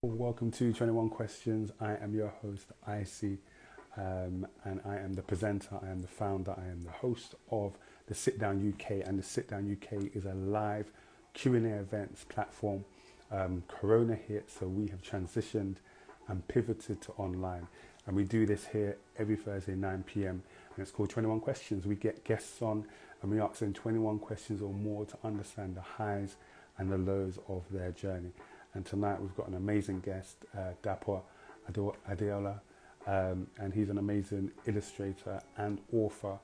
Welcome to 21 Questions. I am your host, IC, and I am the presenter, I am the founder, I am the host of the Sit Down UK. And the Sit Down UK is a live Q&A events platform. Corona hit, so we have transitioned and pivoted to online. And we do this here every Thursday, 9 p.m. And it's called 21 Questions. We get guests on and we ask them 21 questions or more to understand the highs and the lows of their journey. And tonight we've got an amazing guest, Dapo Adeola, and he's an amazing illustrator and author,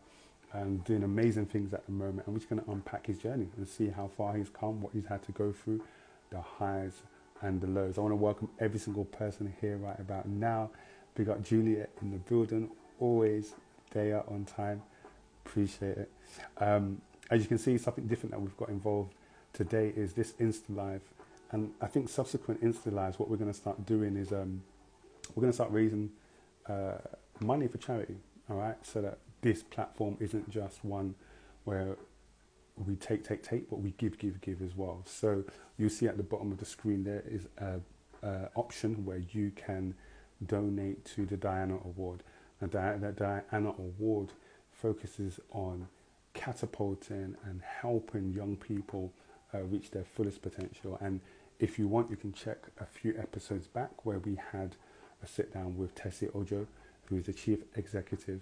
doing amazing things at the moment. And we're just going to unpack his journey and see how far he's come, what he's had to go through, the highs and the lows. I want to welcome every single person here right about now. We got Juliet in the building, always there on time. Appreciate it. As you can see, something different that we've got involved today is this INSTALIVE. And I think subsequent INSTALIVEs, what we're going to start doing is we're going to start raising money for charity, all right? So that this platform isn't just one where we take, but we give as well. So you see at the bottom of the screen there is a option where you can donate to the Diana Award. And the Diana Award focuses on catapulting and helping young people reach their fullest potential. And if you want, you can check a few episodes back where we had a sit down with Tessie Ojo, who is the chief executive,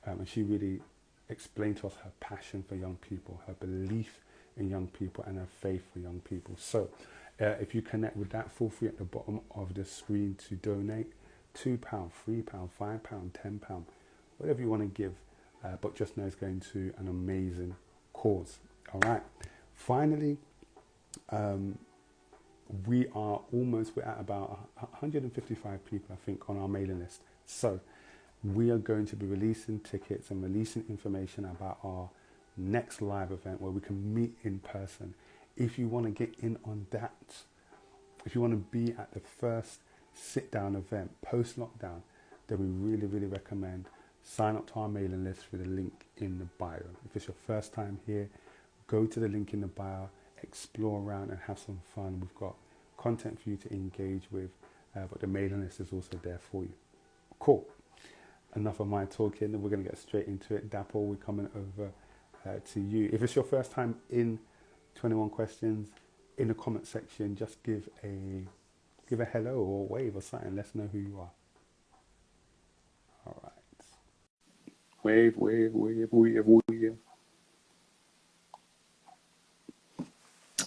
and she really explained to us her passion for young people, her belief in young people, and her faith for young people. So if you connect with that, feel free at the bottom of the screen to donate £2, £3, £5, £10, whatever you want to give, but just know it's going to an amazing cause. All right. Finally, we're at about 155 people, I think, on our mailing list. So we are going to be releasing tickets and releasing information about our next live event where we can meet in person. If you want to get in on that, if you want to be at the first sit down event post lockdown, then we really recommend sign up to our mailing list through the link in the bio. If it's your first time here, go to the link in the bio, explore around and have some fun. We've got content for you to engage with, but the mailing list is also there for you. Cool. Enough of my talking, we're going to get straight into it. Dapo, we're coming over to you. If it's your first time in 21 Questions, in the comment section, just give a hello or a wave or something. Let's know who you are. All right. Wave.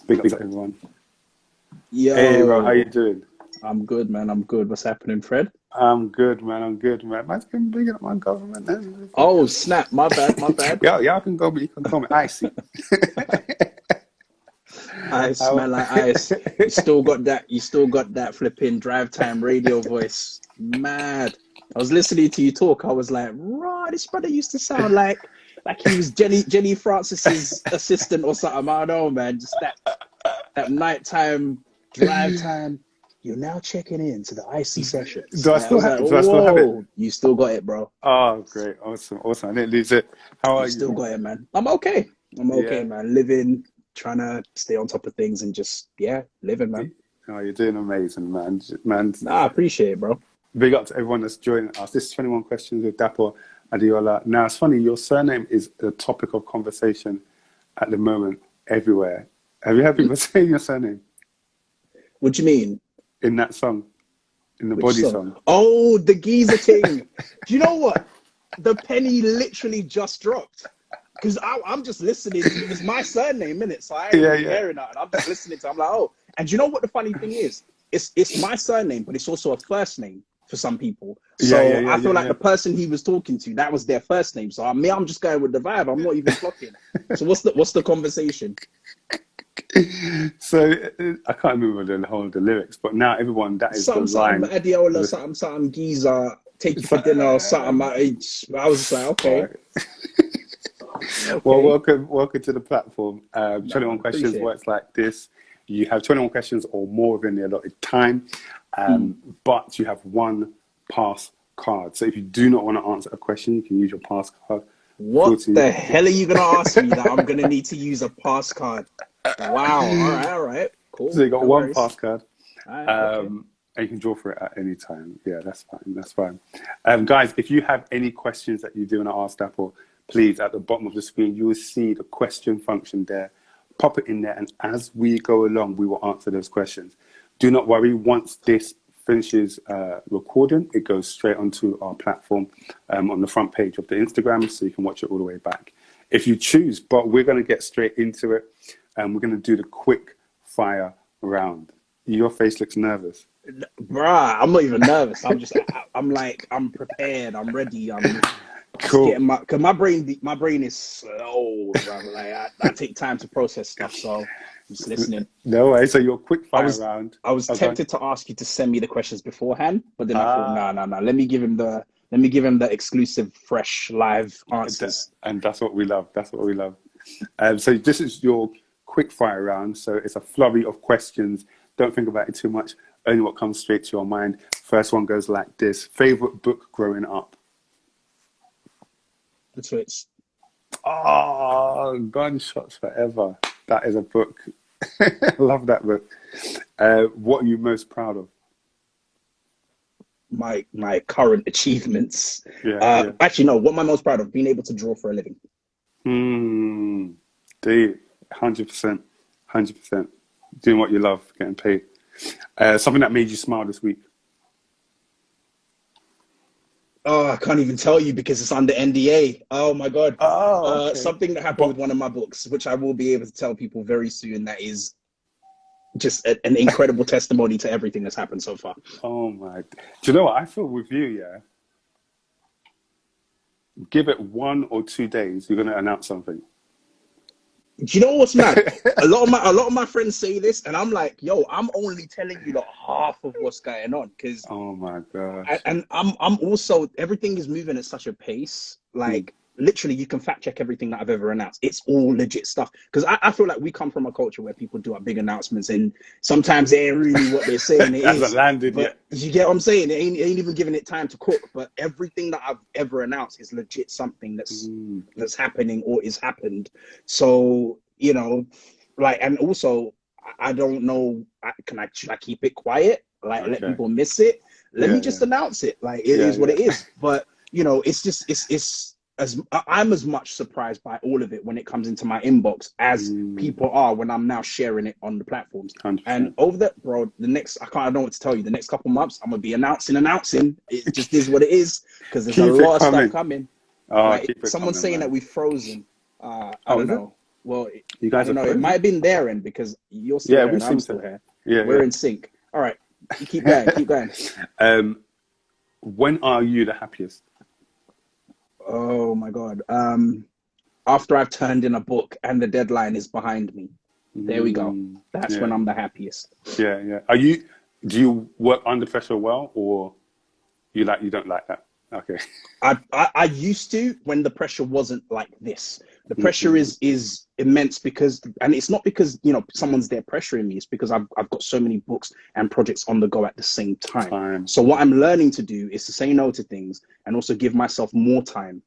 Big up everyone. Yo, Hey, bro, how you doing? I'm good, man. I'm good. What's happening, Fred? I'm good, man. Man's been bigging up my government. Oh, snap. My bad. Y'all can go, but you can call me Icy. I smell like ice. You still got that flipping drive time radio voice. Mad. I was listening to you talk. I was like, right, this brother used to sound like he was Jenny Francis's assistant or something. I don't know, man. Just that nighttime drive time. You're now checking in to the icy sessions. Do I still have it? You still got it, bro. Oh, great. Awesome. I didn't lose it. How are you? Still got it, man. I'm okay, man. Living, trying to stay on top of things and just, living, man. Oh, you're doing amazing, man. Nah, I appreciate it, bro. Big up to everyone that's joining us. This is 21 Questions with Dapo Adeola. Now, it's funny, your surname is the topic of conversation at the moment everywhere. Have you had people saying your surname? What do you mean? In that song, in the Which body song. Oh, the geezer thing. Do you know what? The penny literally just dropped. Because I'm just listening. It's my surname, innit? So I ain't hearing that. I'm just listening to it. I'm like, oh. And do you know what the funny thing is? It's my surname, but it's also a first name for some people. So I feel like the person he was talking to, that was their first name. So I'm just going with the vibe. I'm not even clocking. So what's the conversation? So I can't remember the whole of the lyrics, but now everyone, that is the line. Something Adeola, something geezer, take you for dinner or something. I was just like, okay. Well, welcome to the platform. 21 Questions works like this. You have 21 questions or more within the allotted time, but you have one pass card. So if you do not want to answer a question, you can use your pass card. What the hell are you going to ask me that I'm going to need to use a pass card? Wow. All right. Cool. So you got one pass card. Okay. And you can draw for it at any time. Yeah, that's fine. That's fine. Guys, if you have any questions that you do want to ask Dapo, please, at the bottom of the screen, you will see the question function there. Pop it in there, and as we go along, we will answer those questions. Do not worry. Once this finishes recording, it goes straight onto our platform on the front page of the Instagram, so you can watch it all the way back if you choose. But we're going to get straight into it, and we're going to do the quick fire round. Your face looks nervous. Bruh, I'm not even nervous. I'm like, I'm prepared. I'm ready. I'm cool. Cause my brain is slow, bro. Like I take time to process stuff, so I'm just listening. No way. So your quick fire round. I was tempted to ask you to send me the questions beforehand, but then I thought, no. Let me give him the exclusive, fresh, live answers. And that's what we love. That's what we love. So this is your quick fire round. So it's a flurry of questions. Don't think about it too much. Only what comes straight to your mind. First one goes like this. Favorite book growing up? The Twits. Oh, Gunshots Forever. That is a book. Love that book. What are you most proud of? My current achievements. Yeah. Actually, no. What am I most proud of? Being able to draw for a living. Dude, 100%. 100%. Doing what you love, getting paid. Something that made you smile this week? Oh, I can't even tell you because it's under NDA. Oh my God. Okay. Something that happened with one of my books, which I will be able to tell people very soon, that is just an incredible testimony to everything that's happened so far. Oh my. Do you know what? I feel with you, yeah. Give it 1 or 2 days, you're going to announce something. Do you know what's mad? a lot of my friends say this, and I'm like, yo, I'm only telling you the half of what's going on, because oh my gosh. And I'm also, everything is moving at such a pace. Like literally, you can fact check everything that I've ever announced. It's all legit stuff. Because I feel like we come from a culture where people do big announcements, and sometimes they ain't really what they're saying it hasn't is. landed but yet. You get what I'm saying? They ain't even giving it time to cook. But everything that I've ever announced is legit something that's happening or is happened. So, you know, like, and also, I don't know, should I keep it quiet? Like, let people miss it? Let me just announce it. Like, it is what it is. But, you know, it's just, I'm as much surprised by all of it when it comes into my inbox as people are when I'm now sharing it on the platforms. 100%. And over that, bro, I don't know what to tell you. The next couple months, I'm going to be announcing. It just is what it is, because there's a lot of stuff coming. Like, someone's saying that we've frozen. I don't know. Well, you guys it might have been their end, because you're still here and I'm still here. Yeah, we're in sync. All right, you keep going. When are you the happiest? Oh my God. After I've turned in a book and the deadline is behind me. There we go. That's when I'm the happiest. Yeah. Do you work under pressure well, or you don't like that? Okay. I used to, when the pressure wasn't like this. The pressure is immense, because, and it's not because, you know, someone's there pressuring me. It's because I've got so many books and projects on the go at the same time. So what I'm learning to do is to say no to things and also give myself more time.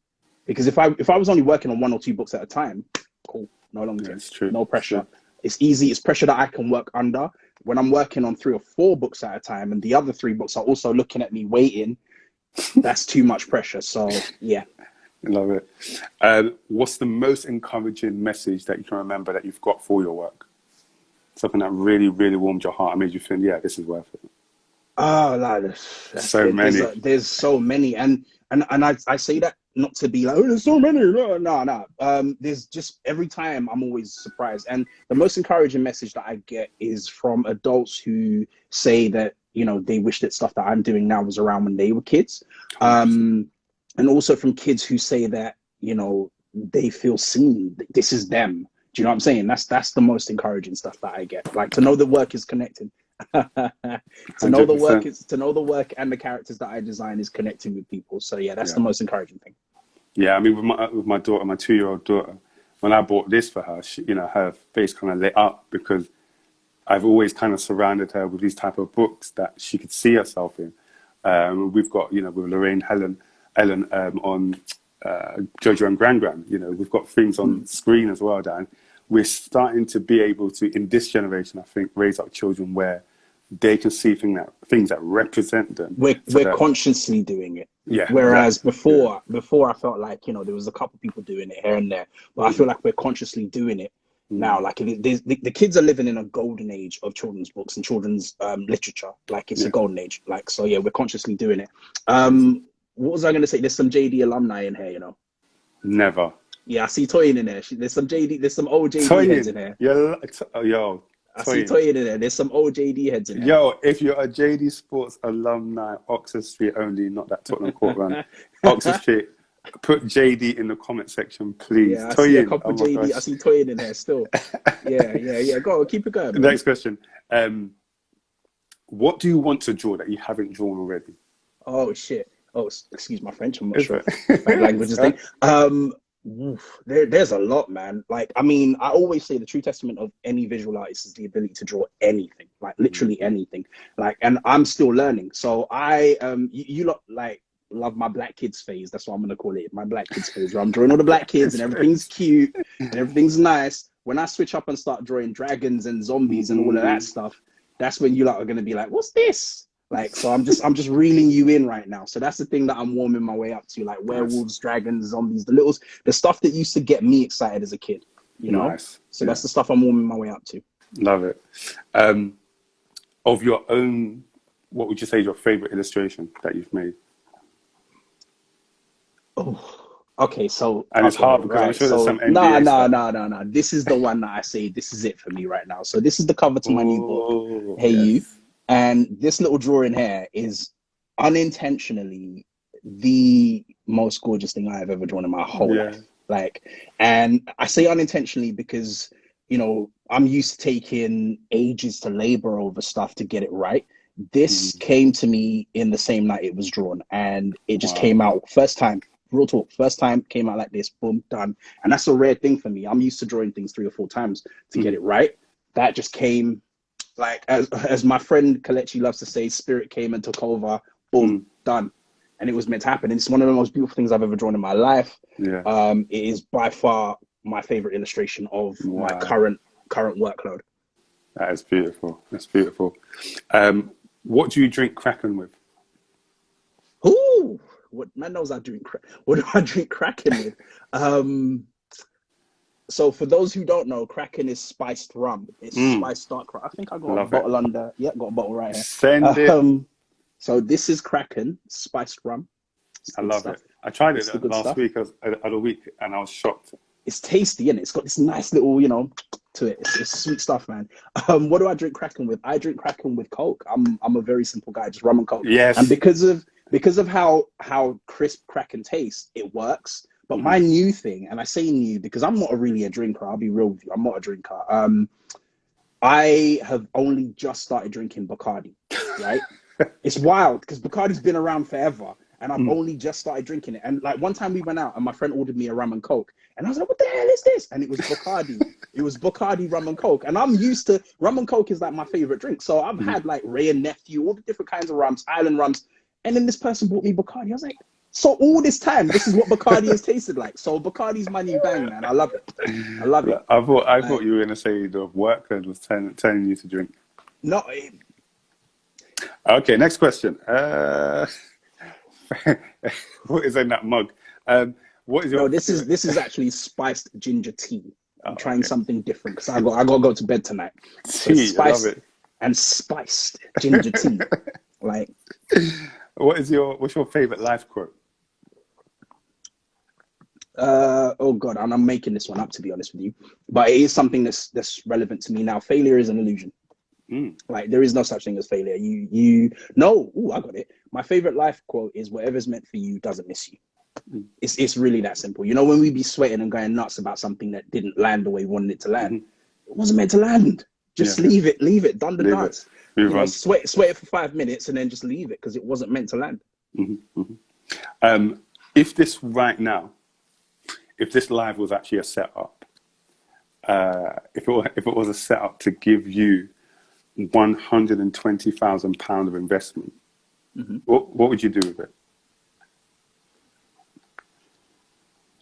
Because if I was only working on 1 or 2 books at a time, cool, no longer. It's true. No pressure. It's true. It's easy. It's pressure that I can work under. When I'm working on 3 or 4 books at a time, and the other 3 books are also looking at me waiting, that's too much pressure. So yeah. I love it. What's the most encouraging message that you can remember that you've got for your work? Something that really, really warmed your heart and made you think, yeah, this is worth it. Oh, like, there's so many. And I say that not to be like, oh, there's so many. No. There's just, every time I'm always surprised. And the most encouraging message that I get is from adults who say that, you know, they wish that stuff that I'm doing now was around when they were kids. And also from kids who say that, you know, they feel seen. This is them. Do you know what I'm saying? That's the most encouraging stuff that I get. Like, to know the work is connecting. to know the work and the characters that I design is connecting with people. So yeah, that's the most encouraging thing. Yeah, I mean, with my daughter, my 2-year-old daughter, when I bought this for her, she, you know, her face kind of lit up, because I've always kind of surrounded her with these type of books that she could see herself in. We've got, you know, with Lorraine Ellen on Jojo and Gran Gran, you know, we've got things on screen as well, Dan. We're starting to be able to, in this generation, I think, raise up children where they can see things that represent them. We're consciously doing it. Yeah. Whereas before I felt like, you know, there was a couple people doing it here and there, but I feel like we're consciously doing it now. Like the kids are living in a golden age of children's books and children's literature. Like it's a golden age. Like, so yeah, we're consciously doing it. What was I going to say? There's some JD alumni in here, you know. Never. Yeah, I see Toyin in there. There's some old JD heads in here. Yo. I see Toyin in there. There's some old JD heads in there. Yo, if you're a JD Sports alumni, Oxford Street only, not that Tottenham Court run, Oxford Street, put JD in the comment section, please. Yeah, I see a couple JD. I see Toyin in there still. Yeah. Go on, keep it going. Man. Next question. What do you want to draw that you haven't drawn already? Oh, shit. Oh, excuse my French. I'm not sure. Bad languages thing. There's a lot, man. Like, I mean, I always say the true testament of any visual artist is the ability to draw anything, like literally anything. Like, and I'm still learning. So you lot like love my black kids phase. That's what I'm gonna call it, my black kids phase, where I'm drawing all the black kids and everything's cute and everything's nice. When I switch up and start drawing dragons and zombies and all of that stuff, that's when you lot are gonna be like, what's this? Like, so I'm just reeling you in right now. So that's the thing that I'm warming my way up to, like werewolves, dragons, zombies, the stuff that used to get me excited as a kid, you know? So that's the stuff I'm warming my way up to. Love it. Of your own, what would you say is your favorite illustration that you've made? Oh, okay. So, and it's hard because I'm sure there's some NBA No. This is the one that I say, this is it for me right now. So this is the cover to my new book, Hey You. And this little drawing here is unintentionally the most gorgeous thing I have ever drawn in my whole life. Like, and I say unintentionally because, you know, I'm used to taking ages to labor over stuff to get it right. This came to me in the same night it was drawn, and it just came out first time. Real talk, first time came out like this, boom, done. And that's a rare thing for me. I'm used to drawing things 3 or 4 times to get it right. That just came. Like, as my friend Kalechi loves to say, spirit came and took over, boom, done. And it was meant to happen. And it's one of the most beautiful things I've ever drawn in my life. It is by far my favorite illustration of my current workload. That is beautiful. That's beautiful. What do you drink Kraken with? Ooh, what man knows I drink. What do I drink Kraken with? So for those who don't know, Kraken is spiced rum. It's spiced dark rum. I think I got a bottle under. Yeah, got a bottle right here. Send it. So this is Kraken spiced rum. I love it. I tried it last week, other week, and I was shocked. It's tasty, and it's got this nice little, you know, to it. It's sweet stuff, man. What do I drink Kraken with? I drink Kraken with Coke. I'm a very simple guy, just rum and Coke. Yes. And because of how crisp Kraken tastes, it works. But my new thing, and I say new because I'm not really a drinker. I'll be real with you. I'm not a drinker. I have only just started drinking Bacardi, right? It's wild because Bacardi's been around forever, and I've only just started drinking it. And like one time we went out and my friend ordered me a rum and Coke, and I was like, what the hell is this? And it was Bacardi. It was Bacardi rum and Coke. And I'm used to, rum and Coke is like my favorite drink. So I've had like Ray and Nephew, all the different kinds of rums, island rums. And then this person bought me Bacardi. I was like, so all this time, this is what Bacardi has tasted like. So Bacardi's my new bang, man. I love it. I love it. I thought you were going to say the workload was telling you to drink. No. Okay, next question. What is in that mug? What is your? No, this is actually spiced ginger tea. I'm trying something different because I got to go to bed tonight. Tea, so I love it. And spiced ginger tea. Like, what's your favorite life quote? Oh God, and I'm making this one up to be honest with you, but it is something that's relevant to me now. Failure is an illusion. Like there is no such thing as failure. You know. I got it. My favorite life quote is whatever's meant for you doesn't miss you. It's really that simple. You know, when we be sweating and going nuts about something that didn't land the way we wanted it to land, it wasn't meant to land. Just leave it, done the dance. You know, sweat it for 5 minutes and then just leave it because it wasn't meant to land. If this right now, if this live was actually a setup, if it was a setup to give you £120,000 of investment, what would you do with it?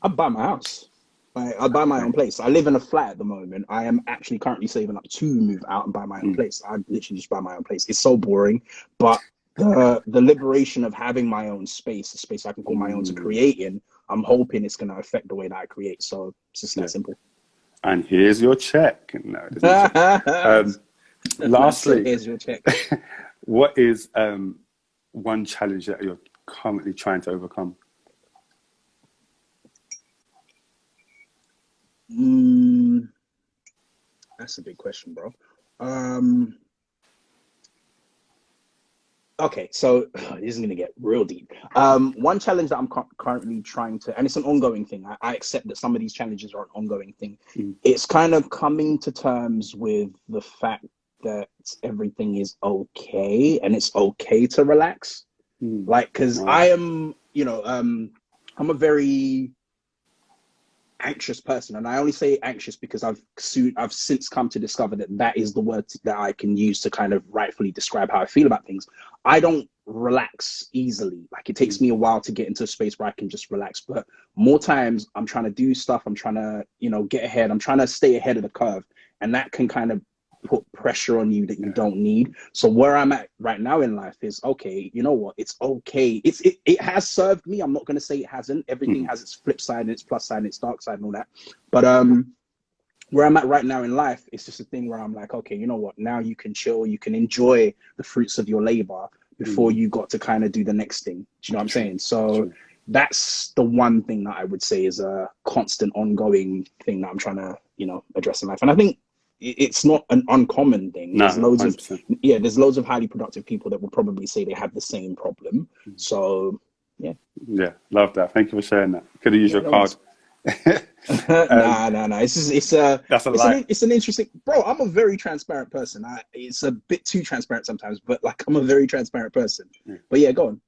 I'd buy my house. I buy my own place. I live in a flat at the moment. I am actually currently saving up to move out and buy my own place. I literally just buy my own place. It's so boring, but the liberation of having my own space, a space I can call my own to create in, I'm hoping it's going to affect the way that I create. So it's just that simple. And here's your check. No, lastly, here's your check. What is one challenge that you're currently trying to overcome? That's a big question, bro. Okay, so this is gonna get real deep. One challenge that I'm currently trying to, and it's an ongoing thing. I accept that some of these challenges are an ongoing thing. It's kind of coming to terms with the fact that everything is okay and it's okay to relax. Like, because I am, I'm a very anxious person, and I only say anxious because I've since come to discover that is the word that I can use to kind of rightfully describe how I feel about things. I don't relax easily. Like, it takes me a while to get into a space where I can just relax, but more times I'm trying to do stuff, I'm trying to get ahead, I'm trying to stay ahead of the curve, and that can kind of put pressure on you that you don't need. So where I'm at right now in life is, okay, you know what, it's okay. It has served me. I'm not going to say it hasn't. Everything has its flip side and its plus side and its dark side and all that. But where I'm at right now in life, it's just a thing where I'm like, okay, you know what, now you can chill, you can enjoy the fruits of your labor before you got to kind of do the next thing. Do you know what I'm saying? So that's the one thing that I would say is a constant ongoing thing that I'm trying to, address in life. And I think it's not an uncommon thing. There's loads 100%. There's loads of highly productive people that will probably say they have the same problem. So yeah, love that. Thank you for sharing that. Could have used your card. Nah. It's an interesting, bro. I'm a very transparent person. It's a bit too transparent sometimes, but like, I'm a very transparent person. But yeah, go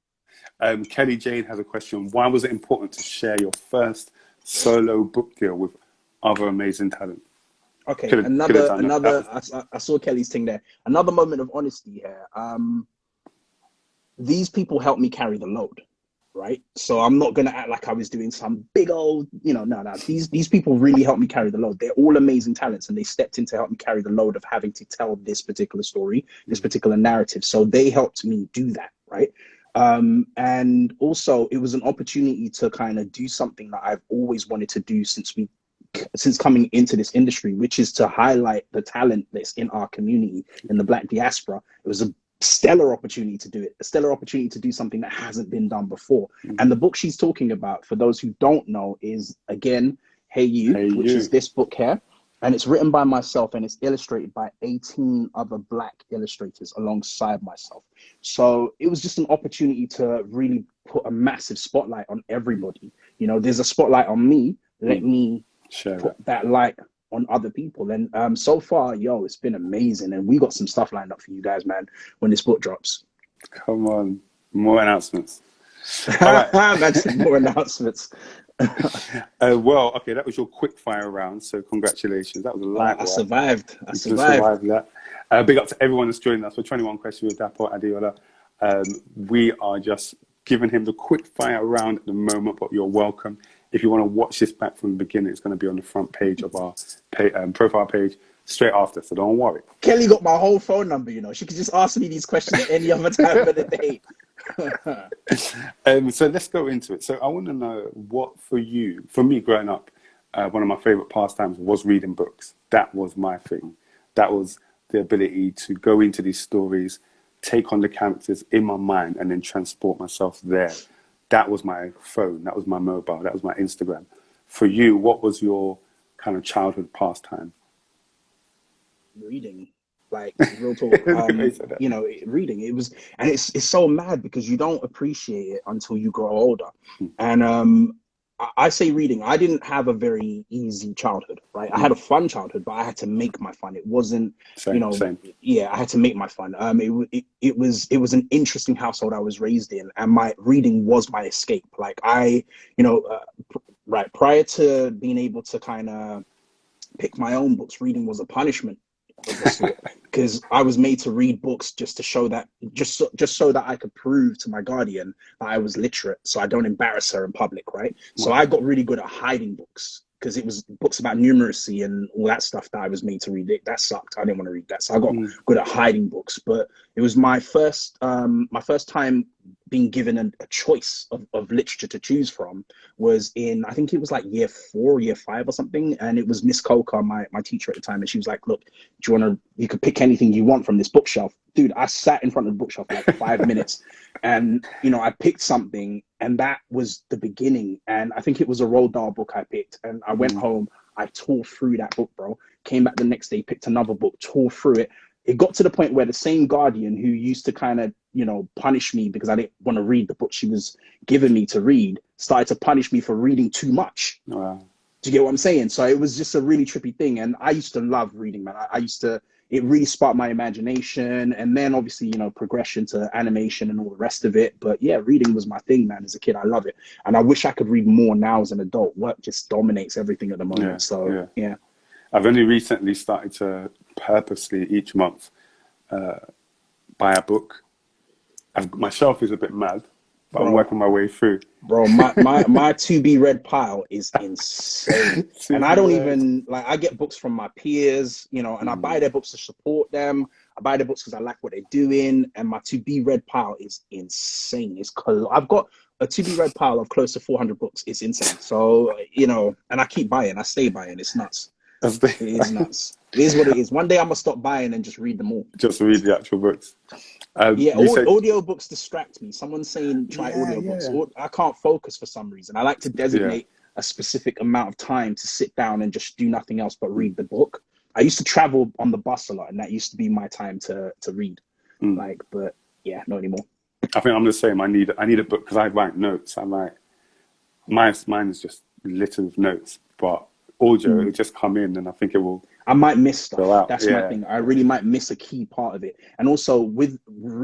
on. Kelly Jane has a question. Why was it important to share your first solo book deal with other amazing talent? Okay, another. I saw Kelly's thing there. Another moment of honesty here. These people helped me carry the load, right? So I'm not gonna act like I was doing some big old, no. These people really helped me carry the load. They're all amazing talents, and they stepped in to help me carry the load of having to tell this particular story, this particular narrative. So they helped me do that, right? And also, it was an opportunity to kind of do something that I've always wanted to do since coming into this industry, which is to highlight the talent that's in our community, in the Black diaspora. It was a stellar opportunity to do it, a stellar opportunity to do something that hasn't been done before. And the book she's talking about, for those who don't know, is, again, Hey You, which is this book here. And it's written by myself, and it's illustrated by 18 other Black illustrators alongside myself. So it was just an opportunity to really put a massive spotlight on everybody. There's a spotlight on me. Let me put that light on other people. And so far, it's been amazing. And we got some stuff lined up for you guys, man, when this book drops. Come on, more announcements. All right. That's more announcements. Well, okay, that was your quick fire round. So congratulations. That was a live one. I survived that. Big up to everyone that's joining us for 21 questions with Dapo Adeola. We are just giving him the quick fire round at the moment, but you're welcome. If you want to watch this back from the beginning, it's going to be on the front page of our profile page straight after, so don't worry. Kelly got my whole phone number, She could just ask me these questions at any other time of the day. So let's go into it. So I want to know what for me growing up, one of my favorite pastimes was reading books. That was my thing. That was the ability to go into these stories, take on the characters in my mind, and then transport myself there. That was my phone. That was my mobile. That was my Instagram. For you, what was your kind of childhood pastime? Reading, like, real talk. Reading. It was, and it's so mad because you don't appreciate it until you grow older. And I say reading. I didn't have a very easy childhood, right? I had a fun childhood, but I had to make my fun. It wasn't, same. I had to make my fun. It was an interesting household I was raised in, and my reading was my escape. Like, prior to being able to kind of pick my own books, reading was a punishment, because I was made to read books just to show that, just so that I could prove to my guardian that I was literate, so I don't embarrass her in public, right? So I got really good at hiding books, because it was books about numeracy and all that stuff that I was made to read. That sucked. I didn't want to read that, so I got good at hiding books. But it was my first time being given a choice of literature to choose from. Was in, I think it was like year 4 or year 5 or something, and it was Miss Coker, my teacher at the time, and she was like, look, you could pick anything you want from this bookshelf. Dude, I sat in front of the bookshelf for like 5 minutes, and I picked something, and that was the beginning. And I think it was a Roald Dahl book I picked, and I went home, I tore through that book, bro. Came back the next day, picked another book, tore through it. It got to the point where the same guardian who used to kind of, punish me because I didn't want to read the book she was giving me to read, started to punish me for reading too much. Wow. Do you get what I'm saying? So it was just a really trippy thing. And I used to love reading, man. It really sparked my imagination. And then obviously, progression to animation and all the rest of it. But yeah, reading was my thing, man. As a kid, I love it. And I wish I could read more now as an adult. Work just dominates everything at the moment. Yeah. I've only recently started to purposely each month buy a book. My shelf is a bit mad, but I'm working my way through. Bro, my to be read pile is insane. And I don't even, I get books from my peers, and I buy their books to support them. I buy their books because I like what they're doing. And my to be read pile is insane. I've got a to be read pile of close to 400 books. It's insane. So, and I keep buying. I stay buying. It's nuts. It is nuts. It is what it is. One day I'm going to stop buying and just read them all. Just read the actual books. Audio books distract me. Someone's saying try audio books. I can't focus for some reason. I like to designate a specific amount of time to sit down and just do nothing else but read the book. I used to travel on the bus a lot, and that used to be my time to read. But yeah, not anymore. I think I'm the same. I need a book because I write notes. I'm like, mine is just littered with notes, but audio, it'll just come in, and I think it will. I might miss stuff. That's my thing. I really might miss a key part of it. And also with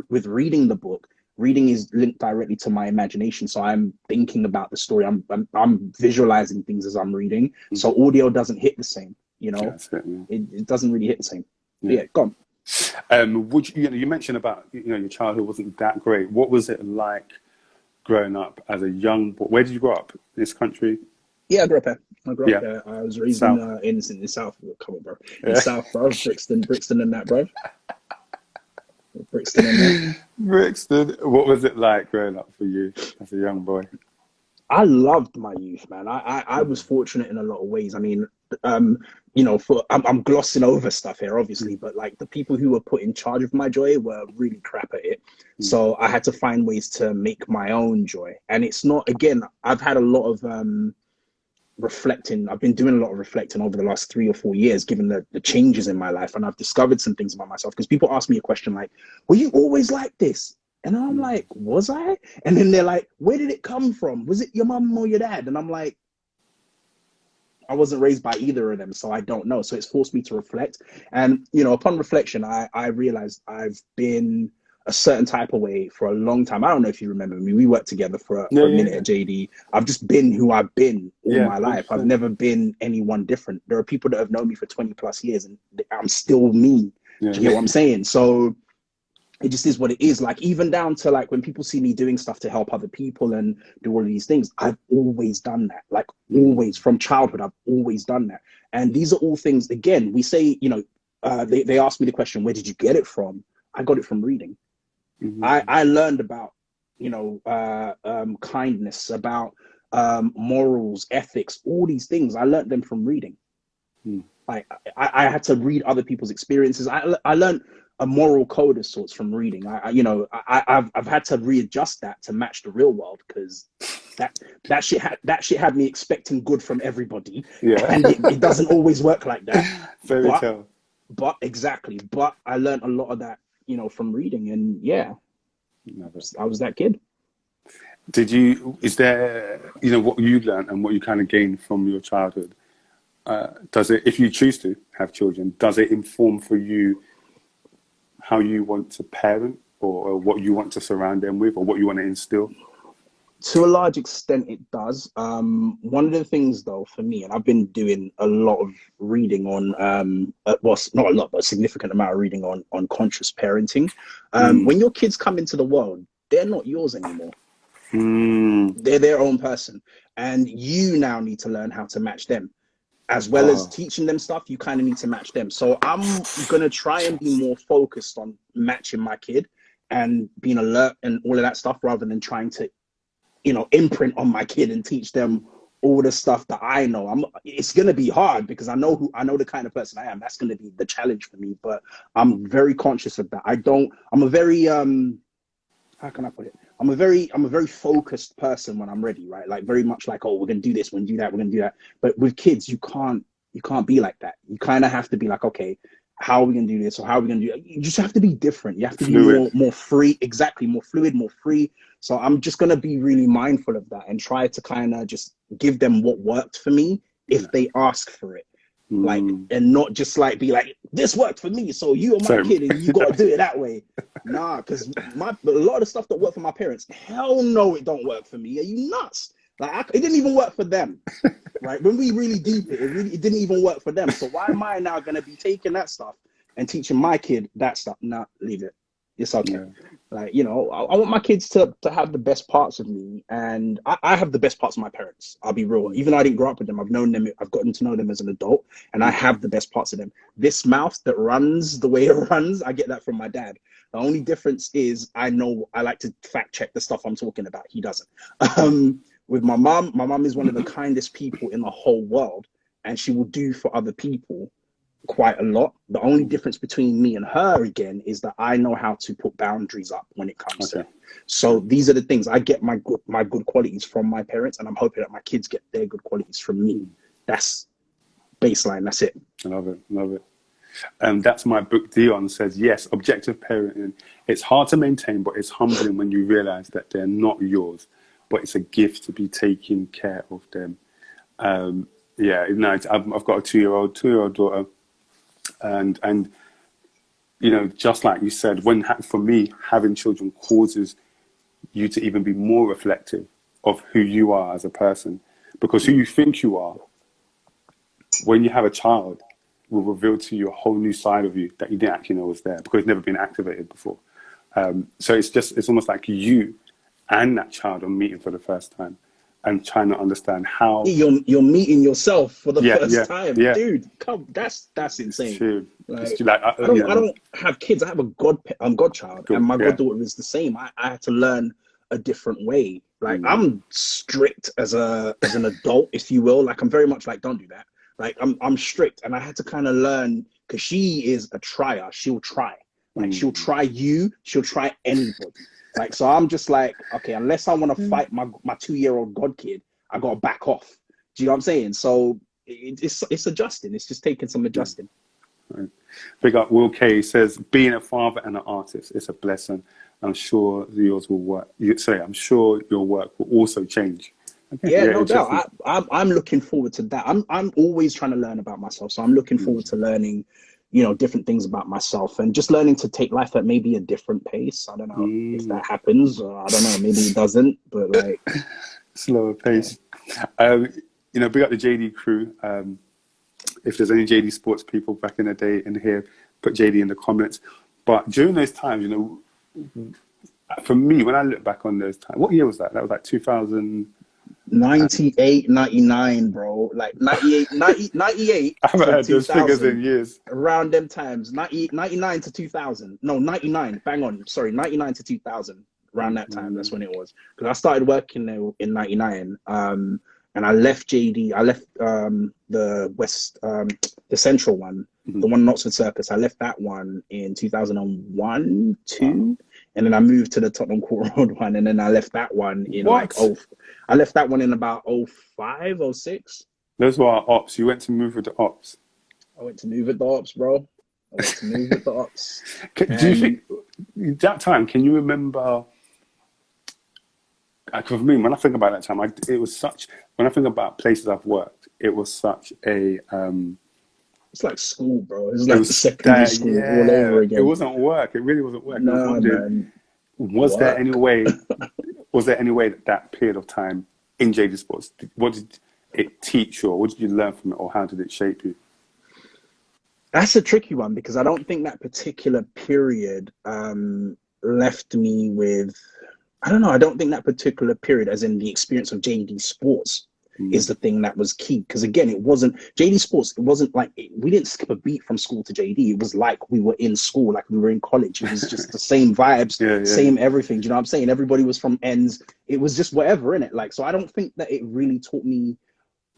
reading the book, reading is linked directly to my imagination. So I'm thinking about the story. I'm visualizing things as I'm reading. So audio doesn't hit the same. It doesn't really hit the same. Yeah, go on. You mentioned about your childhood wasn't that great. What was it like growing up as a young boy? Where did you grow up? This country? Yeah, I grew up here. I was raised in the South. Come on, bro. In the South, bro. Brixton and that, bro. Brixton and that. Brixton. What was it like growing up for you as a young boy? I loved my youth, man. I was fortunate in a lot of ways. I mean, I'm glossing over stuff here, obviously, but the people who were put in charge of my joy were really crap at it. So I had to find ways to make my own joy. And it's not, again, I've had a lot of reflecting. I've been doing a lot of reflecting over the last 3 or 4 years, given the changes in my life. And I've discovered some things about myself, because people ask me a question like, were you always like this? And I'm like, was I? And then they're like, where did it come from? Was it your mum or your dad? And I'm like, I wasn't raised by either of them, so I don't know. So it's forced me to reflect. And, upon reflection, I realized I've been a certain type of way for a long time. I don't know if you remember me. We worked together for a minute at JD. I've just been who I've been all my life. I've never been anyone different. There are people that have known me for 20 plus years, and I'm still me. Do you get what I'm saying? So it just is what it is. Even down to when people see me doing stuff to help other people and do all of these things, I've always done that. Always, from childhood, I've always done that. And these are all things, again, we say, they asked me the question, where did you get it from? I got it from reading. I learned about, kindness, about morals, ethics, all these things. I learned them from reading. I had to read other people's experiences. I learned a moral code of sorts from reading. I've had to readjust that to match the real world, because that shit had me expecting good from everybody, and it doesn't always work like that. Fairy tale. But exactly. But I learned a lot of that, from reading, and I was that kid. Is there, what you learned and what you kind of gained from your childhood, does it, if you choose to have children, does it inform for you how you want to parent, or what you want to surround them with, or what you want to instill? To a large extent, it does. One of the things, though, for me, and I've been doing a lot of reading on, not a lot, but a significant amount of reading on conscious parenting. When your kids come into the world, they're not yours anymore. They're their own person, and you now need to learn how to match them. as well as teaching them stuff, you kind of need to match them. So I'm going to try and be more focused on matching my kid and being alert and all of that stuff, rather than trying to, you know, imprint on my kid and teach them all the stuff that I know. It's going to be hard because I know the kind of person I am. That's going to be the challenge for me, but I'm very conscious of that. I'm a very, how can I put it? I'm a very focused person when I'm ready, right? Like very much like, oh, we're going to do this, we're going to do that, we're going to do that. But with kids, you can't be like that. You kind of have to be like, okay, how are we going to do this? Or how are we going to do it? You just have to be different. You have to be more free. Exactly. More fluid, more free. So I'm just going to be really mindful of that and try to kind of just give them what worked for me if they ask for it. Like, and not just like be like, this worked for me, so you are my kid and you got to do it that way. Nah, because a lot of stuff that worked for my parents, hell no, it don't work for me. Are you nuts? Like, it didn't even work for them, right? When we really deep it didn't even work for them. So why am I now going to be taking that stuff and teaching my kid that stuff? Nah, leave it. It's okay. Yeah. Like, you know, I want my kids to have the best parts of me, and I have the best parts of my parents. I'll be real. Even though I didn't grow up with them, I've known them. I've gotten to know them as an adult, and I have the best parts of them. This mouth that runs the way it runs, I get that from my dad. The only difference is I like to fact check the stuff I'm talking about. He doesn't. With my mom is one of the kindest people in the whole world, and she will do for other people quite a lot. The only difference between me and her again is that I know how to put boundaries up when it comes to it. So these are the things I get my good qualities from my parents, and I'm hoping that my kids get their good qualities from me. That's baseline. That's it. I love it. That's my book. Dion says, yes, objective parenting. It's hard to maintain, but it's humbling when you realize that they're not yours, but it's a gift to be taking care of them. I've got a two-year-old daughter. And you know, just like you said, for me, having children causes you to even be more reflective of who you are as a person, because who you think you are, when you have a child, will reveal to you a whole new side of you that you didn't actually know was there because it's never been activated before. So it's almost like you and that child are meeting for the first time and trying to understand how you're meeting yourself for the first time. Dude, come, that's insane. I don't have kids. I have a godchild, and my goddaughter is the same. I had to learn a different way. Like, I'm strict as an adult, if you will. Like, I'm very much like, don't do that. Like, I'm strict, and I had to kind of learn, because she is a trier. She'll try. Like, she'll try you. She'll try anybody. Like, so I'm just like, okay, unless I want to fight my 2-year-old god kid, I got to back off. Do you know what I'm saying? So it's adjusting. It's just taking some adjusting. Right. Big up Will K says, being a father and an artist is a blessing. I'm sure yours will work. I'm sure your work will also change. Okay. Yeah, no doubt. I'm looking forward to that. I'm always trying to learn about myself. So I'm looking forward to learning, you know, different things about myself, and just learning to take life at maybe a different pace. I don't know if that happens, or I don't know, maybe it doesn't, but like slower pace. Yeah. You know, big up the JD crew. If there's any JD sports people back in the day in here, put JD in the comments. But during those times, you know, for me, when I look back on those times, what year was that? That was like 2000. 98, 99, bro. Like 98. I haven't heard those figures in years. Around them times, 99 to 2000. No, 99. Bang on. Sorry, 99 to 2000. Around that time, that's when it was. Because I started working there in 99. And I left JD. I left the West, the Central one, the one in Oxford Circus. I left that one in 2001, 2. And then I moved to the Tottenham Court Road one, and then I left that one in I left that one in about 05, 06. Those were our ops. You went to move with the ops. I went to move with the ops, bro. I went to move with the ops. Do you think that time? Can you remember? For me, when I think about that time, it was such. When I think about places I've worked, it was such a. It's like school, bro. It's like secondary school all over again. It wasn't work. It really wasn't work. No, man. Was there any way that period of time in JD Sports, what did it teach you, or what did you learn from it, or how did it shape you? That's a tricky one, because I don't think that particular period left me with, I don't know, I don't think that particular period, as in the experience of JD Sports, is the thing that was key. Because again, it wasn't JD Sports. It wasn't like we didn't skip a beat from school to JD. It was like we were in school, like we were in college. It was just the same vibes, same everything. Do you know what I'm saying? Everybody was from ends. It was just whatever in it. Like, so I don't think that it really taught me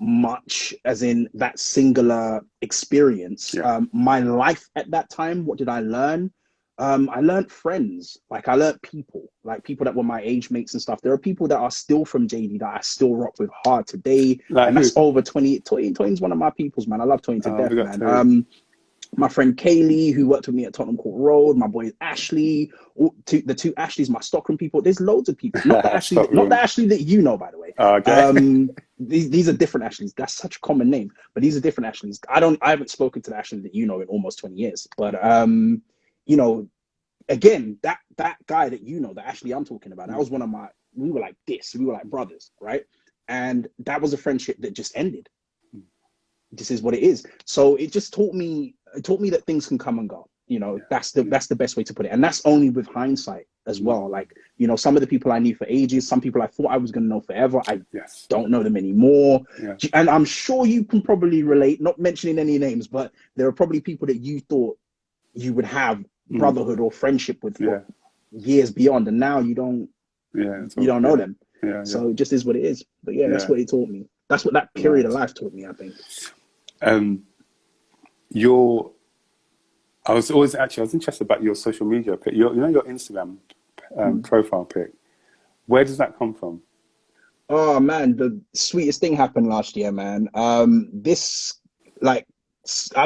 much as in that singular experience. My life at that time, what did I learn? I learned friends. Like, I learned people, like people that were my age mates and stuff. There are people that are still from JD that I still rock with hard today. Like, and that's over 20. Toyne's one of my peoples, man. I love Toyne to death, man. My friend Kaylee, who worked with me at Tottenham Court Road, my boy Ashley, the two Ashleys, my Stockroom people. There's loads of people. Not the Ashley, not the Ashley that you know, by the way. These are different Ashleys. That's such a common name, but these are different Ashleys. I haven't spoken to the Ashley that you know in almost 20 years. But you know, again, that guy that you know, the Ashley I'm talking about, that was one of my. We were like this. We were like brothers, right? And that was a friendship that just ended. This is what it is. So it just taught me. It taught me that things can come and go. You know, that's the best way to put it. And that's only with hindsight as well. Like, you know, some of the people I knew for ages, some people I thought I was going to know forever, I don't know them anymore. And I'm sure you can probably relate, not mentioning any names, but there are probably people that you thought you would have brotherhood or friendship with for years beyond, and now you don't know them. So it just is what it is. But that's what it taught me. That's what that period of life taught me, I think. I was interested about your social media pic. You know, your Instagram profile pic. Where does that come from? Oh man, the sweetest thing happened last year, man. I've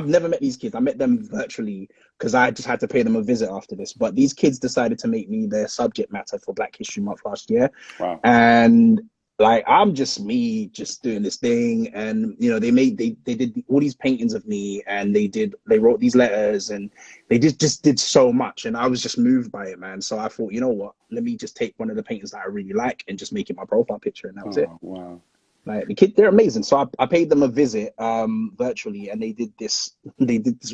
never met these kids. I met them virtually because I just had to pay them a visit after this. But these kids decided to make me their subject matter for Black History Month last year. Wow. And like, I'm just me, just doing this thing. And, you know, they did all these paintings of me, and they wrote these letters, and they just did so much. And I was just moved by it, man. So I thought, you know what, let me just take one of the paintings that I really like and just make it my profile picture. And that was it. Wow. Like, the kids, they're amazing. So I paid them a visit virtually, and they did this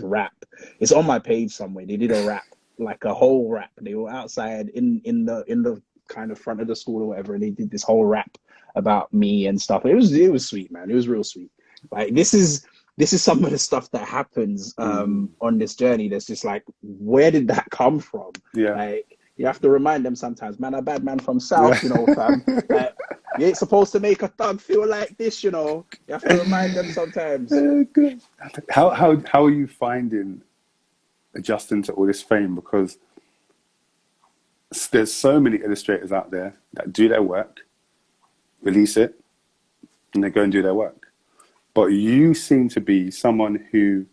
rap. It's on my page somewhere. They did a rap, like a whole rap. They were outside in the kind of front of the school or whatever, and they did this whole rap about me and stuff. It was sweet, man. It was real sweet. Like, this is some of the stuff that happens on this journey. That's just like, where did that come from? Like, you have to remind them sometimes, man, a bad man from South, you know, fam. Like, you ain't supposed to make a thug feel like this, you know. You have to remind them sometimes. How are you finding adjusting to all this fame? Because there's so many illustrators out there that do their work, release it, and they go and do their work. But you seem to be someone who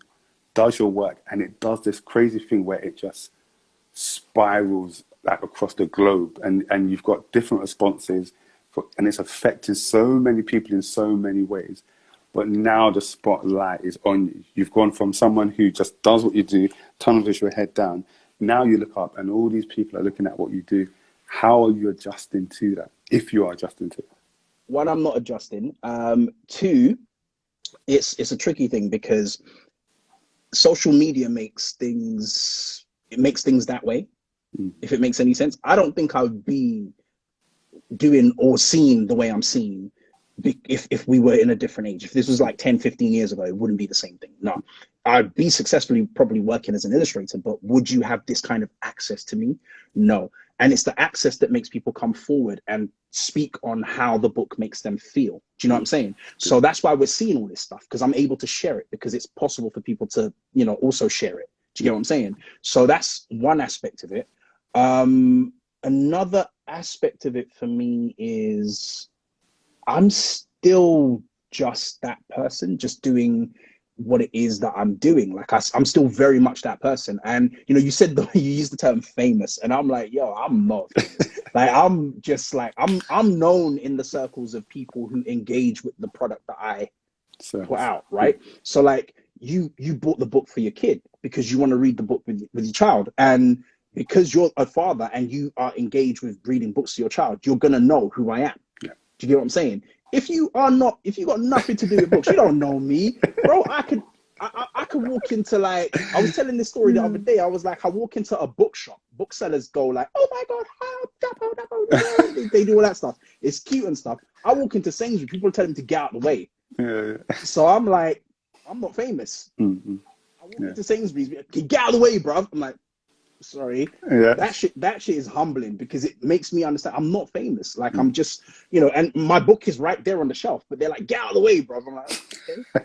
does your work, and it does this crazy thing where it just spirals like across the globe, and you've got different responses, and it's affecting so many people in so many ways. But now the spotlight is on you. You've gone from someone who just does what you do, tunnel vision, your head down. Now you look up, and all these people are looking at what you do. How are you adjusting to that, if you are adjusting to it? One, I'm not adjusting. Two, it's a tricky thing, because social media makes things that way. If it makes any sense. I don't think I would be doing or seen the way I'm seen if we were in a different age. If this was like 10, 15 years ago, it wouldn't be the same thing. No, I'd be successfully probably working as an illustrator, but would you have this kind of access to me? No. And it's the access that makes people come forward and speak on how the book makes them feel. Do you know what I'm saying? So that's why we're seeing all this stuff, because I'm able to share it, because it's possible for people to, you know, also share it. Do you get what I'm saying? So that's one aspect of it. Another aspect of it for me is I'm still just that person, just doing what it is that I'm doing. Like, I'm still very much that person. And, you know, you used the term famous, and I'm like, yo, I'm not famous. Like, I'm just like, I'm known in the circles of people who engage with the product that I put out, right? So like, you bought the book for your kid because you want to read the book with your child, and because you're a father and you are engaged with reading books to your child, you're gonna know who I am. Do you get what I'm saying? If you got nothing to do with books, you don't know me, bro. I could walk into, like, I was telling this story the other day. I was like, I walk into a bookshop, booksellers go like, oh my God, Dapo. They do all that stuff. It's cute and stuff. I walk into Sainsbury's, people tell him to get out of the way. Yeah. So I'm like, I'm not famous. Mm-hmm. I walk into Sainsbury's, get out of the way, bruv. I'm like, sorry. Yeah. That shit is humbling because it makes me understand I'm not famous. Like I'm just, you know, and my book is right there on the shelf, but they're like, get out of the way, bruv. I'm like,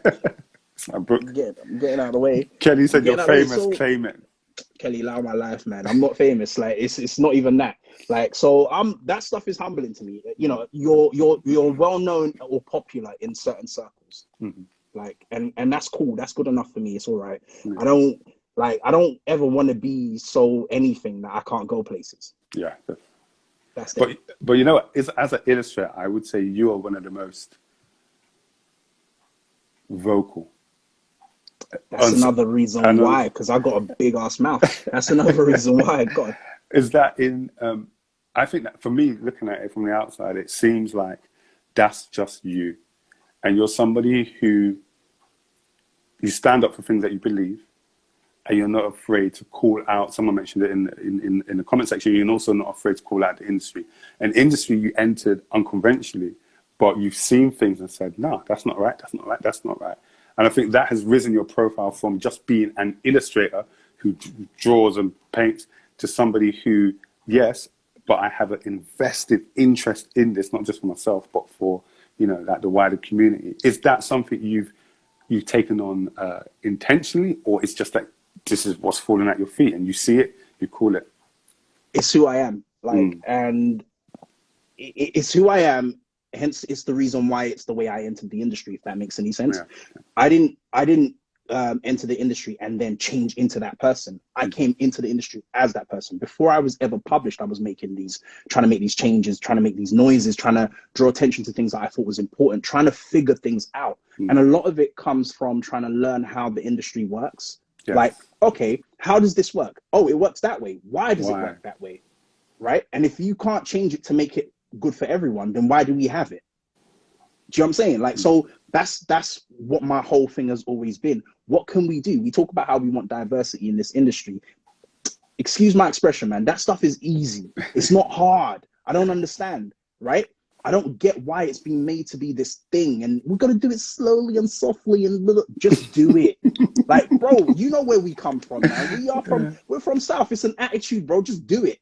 okay. It's my book. I'm getting out of the way. Kelly said you're famous, claim it. Kelly, allow my life, man. I'm not famous. Like it's not even that. Like so, that stuff is humbling to me. You know, you're well known or popular in certain circles. Mm-hmm. Like and that's cool. That's good enough for me. It's all right. Mm-hmm. I don't ever want to be so anything that I can't go places. Yeah. That's it. But you know what? As an illustrator, I would say you are one of the most vocal. That's another reason why, because I got a big ass mouth. That's another reason why. God. Is that in? I think that for me, looking at it from the outside, it seems like that's just you, and you're somebody who you stand up for things that you believe, and you're not afraid to call out. Someone mentioned it in the comment section. You're also not afraid to call out the industry. An industry you entered unconventionally, but you've seen things and said, "No, that's not right. That's not right. That's not right." And I think that has risen your profile from just being an illustrator who draws and paints to somebody who, yes, but I have an invested interest in this, not just for myself, but for, you know, like the wider community. Is that something you've taken on intentionally, or it's just like this is what's falling at your feet and you see it, you call it? It's who I am, like, and it's who I am. Hence, it's the reason why it's the way I entered the industry, if that makes any sense. Yeah. I didn't enter the industry and then change into that person. I came into the industry as that person. Before I was ever published, I was trying to make these changes, trying to make these noises, trying to draw attention to things that I thought was important, trying to figure things out. And a lot of it comes from trying to learn how the industry works. Yes. Like, okay, how does this work? Oh, it works that way. Why does it work that way? Right? And if you can't change it to make it good for everyone, then why do we have it? Do you know what I'm saying? Like, so that's what my whole thing has always been. What can we do? We talk about how we want diversity in this industry. Excuse my expression, man. That stuff is easy. It's not hard. I don't understand, right? I don't get why it's been made to be this thing, and we're gonna do it slowly and softly and just do it. Like, bro, you know where we come from, man. We're from South. It's an attitude, bro. Just do it.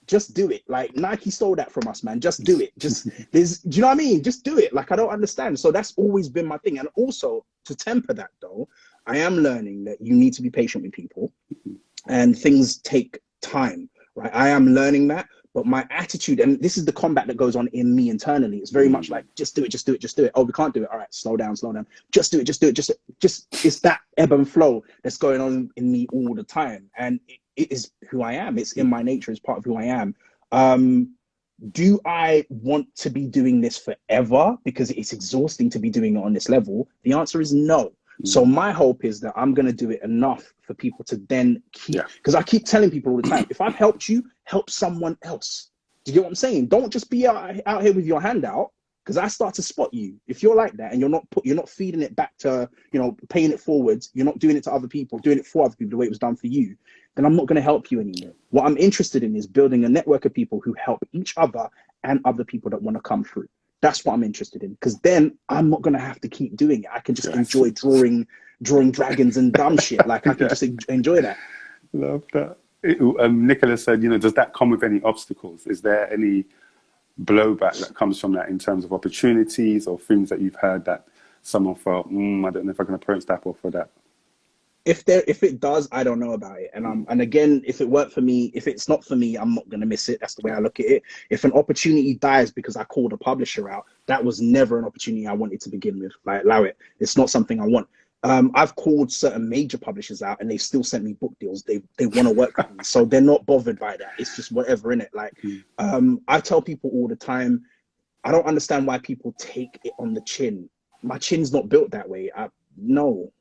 Just do it. Like Nike stole that from us, man. Just do it. Do you know what I mean? Just do it. Like, I don't understand. So that's always been my thing. And also to temper that though, I am learning that you need to be patient with people and things take time, right? I am learning that, but my attitude, and this is the combat that goes on in me internally. It's very much like, just do it, just do it, just do it. Oh, we can't do it. All right, slow down. Just do it, just do it. Just it's that ebb and flow that's going on in me all the time. And it is who I am. It's in my nature. It's part of who I am. Do I want to be doing this forever because it's exhausting to be doing it on this level? The answer is no. So my hope is that I'm going to do it enough for people to then keep, because I keep telling people all the time, if I've helped you, help someone else. Do you get what I'm saying? Don't just be out here with your hand out, because I start to spot you. If you're like that and you're not feeding it back to, you know, paying it forwards, you're not doing it to other people, doing it for other people the way it was done for you, then I'm not going to help you anymore. What I'm interested in is building a network of people who help each other and other people that want to come through. That's what I'm interested in, because then I'm not going to have to keep doing it. I can just enjoy drawing dragons and dumb shit. Like, I can just enjoy that. Love that. Nicholas said, you know, does that come with any obstacles? Is there any blowback that comes from that in terms of opportunities or things that you've heard that someone felt, I don't know if I can approach Dapo for that? If it does, I don't know about it. And again, if it worked for me, if it's not for me, I'm not going to miss it. That's the way I look at it. If an opportunity dies because I called a publisher out, that was never an opportunity I wanted to begin with. Like, allow it. It's not something I want. I've called certain major publishers out and they've still sent me book deals. They want to work with me. So they're not bothered by that. It's just whatever in it. Like, I tell people all the time, I don't understand why people take it on the chin. My chin's not built that way. No.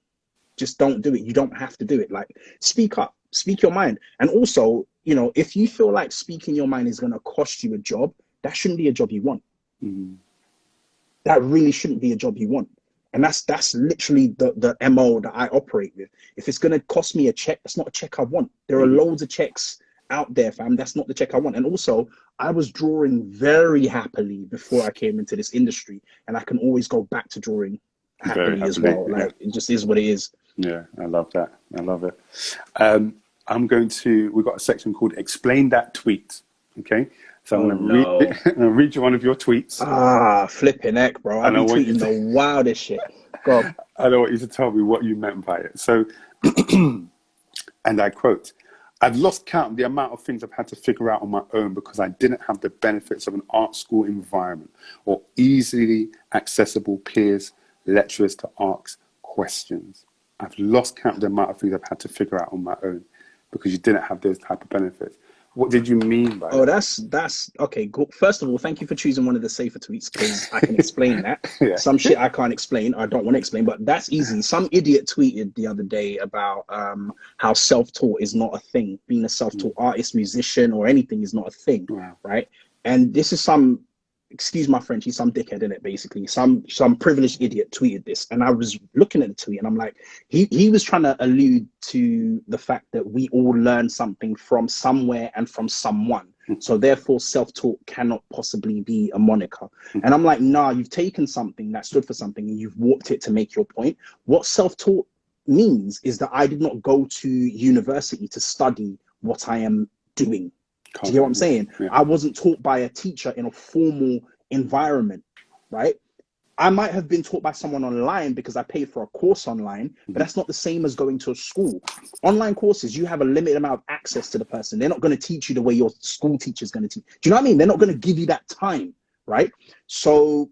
Just don't do it. You don't have to do it. Like, speak up, speak your mind. And also, you know, if you feel like speaking your mind is going to cost you a job, that shouldn't be a job you want. That really shouldn't be a job you want. And that's literally the MO that I operate with. If it's going to cost me a check, that's not a check I want. There are loads of checks out there, fam. That's not the check I want. And also, I was drawing very happily before I came into this industry, and I can always go back to drawing happily as well. Like, it just is what it is. Yeah, I love that. I love it. We've got a section called Explain That Tweet. Okay. So I'm going to read you one of your tweets. Flipping heck, bro. I've been tweeting the wildest shit. Go on. I don't want you to tell me what you meant by it. So, and I quote, "I've lost count of the amount of things I've had to figure out on my own because I didn't have the benefits of an art school environment or easily accessible peers, lecturers to ask questions. I've lost count of the amount of things I've had to figure out on my own because you didn't have those type of benefits." What did you mean by that? That's okay. Cool. First of all, thank you for choosing one of the safer tweets because I can explain that. Yeah. Some shit I can't explain, I don't want to explain, but that's easy. Some idiot tweeted the other day about how self-taught is not a thing. Being a self-taught artist, musician, or anything is not a thing, right? And this is excuse my French, he's some dickhead in it, basically. Some privileged idiot tweeted this, and I was looking at the tweet, and I'm like, he was trying to allude to the fact that we all learn something from somewhere and from someone. So therefore, self-taught cannot possibly be a moniker. And I'm like, nah, you've taken something that stood for something and you've warped it to make your point. What self-taught means is that I did not go to university to study what I am doing. Do you get what I'm saying? Yeah. I wasn't taught by a teacher in a formal environment, right? I might have been taught by someone online because I paid for a course online, but that's not the same as going to a school. Online courses, you have a limited amount of access to the person. They're not going to teach you the way your school teacher is going to teach. Do you know what I mean? They're not going to give you that time, right? So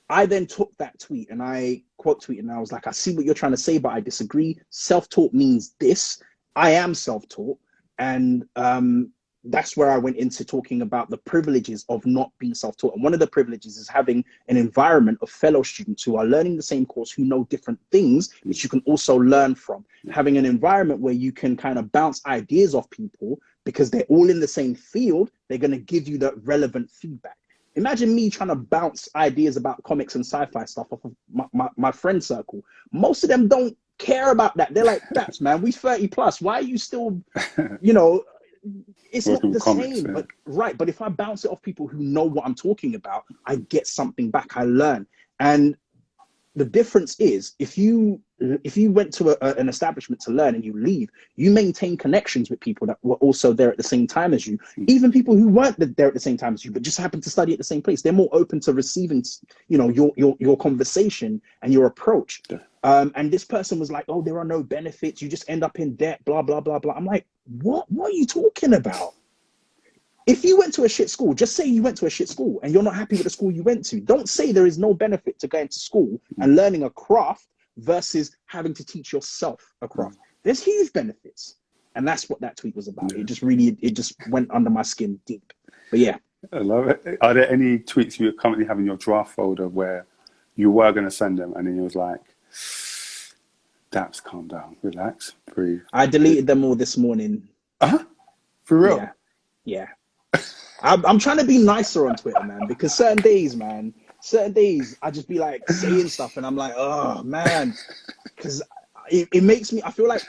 I then took that tweet and I quote tweeted and I was like, I see what you're trying to say, but I disagree. Self-taught means this. I am self-taught. And that's where I went into talking about the privileges of not being self-taught. And one of the privileges is having an environment of fellow students who are learning the same course, who know different things, which you can also learn from. Having an environment where you can kind of bounce ideas off people because they're all in the same field, they're going to give you that relevant feedback. Imagine me trying to bounce ideas about comics and sci-fi stuff off of my friend circle. Most of them don't care about that. They're like, "That's man, we 30 plus. Why are you still, you know," it's not the same, but if I bounce it off people who know what I'm talking about, I get something back, I learn. And the difference is if you went to an establishment to learn and you leave, you maintain connections with people that were also there at the same time as you, even people who weren't there at the same time as you, but just happened to study at the same place. They're more open to receiving, you know, your conversation and your approach. And this person was like, "Oh, there are no benefits. You just end up in debt, blah, blah, blah, blah." I'm like, what are you talking about? If you went to a shit school, just say you went to a shit school and you're not happy with the school you went to. Don't say there is no benefit to going to school and learning a craft versus having to teach yourself a craft. There's huge benefits. And that's what that tweet was about. It just went under my skin deep. But yeah. I love it. Are there any tweets you currently have in your draft folder where you were going to send them and then you was like, "Daps, calm down, relax, breathe"? I deleted them all this morning. For real? Yeah. I'm trying to be nicer on Twitter, man, because certain days I just be like saying stuff and I'm like, oh man, because it makes me, I feel like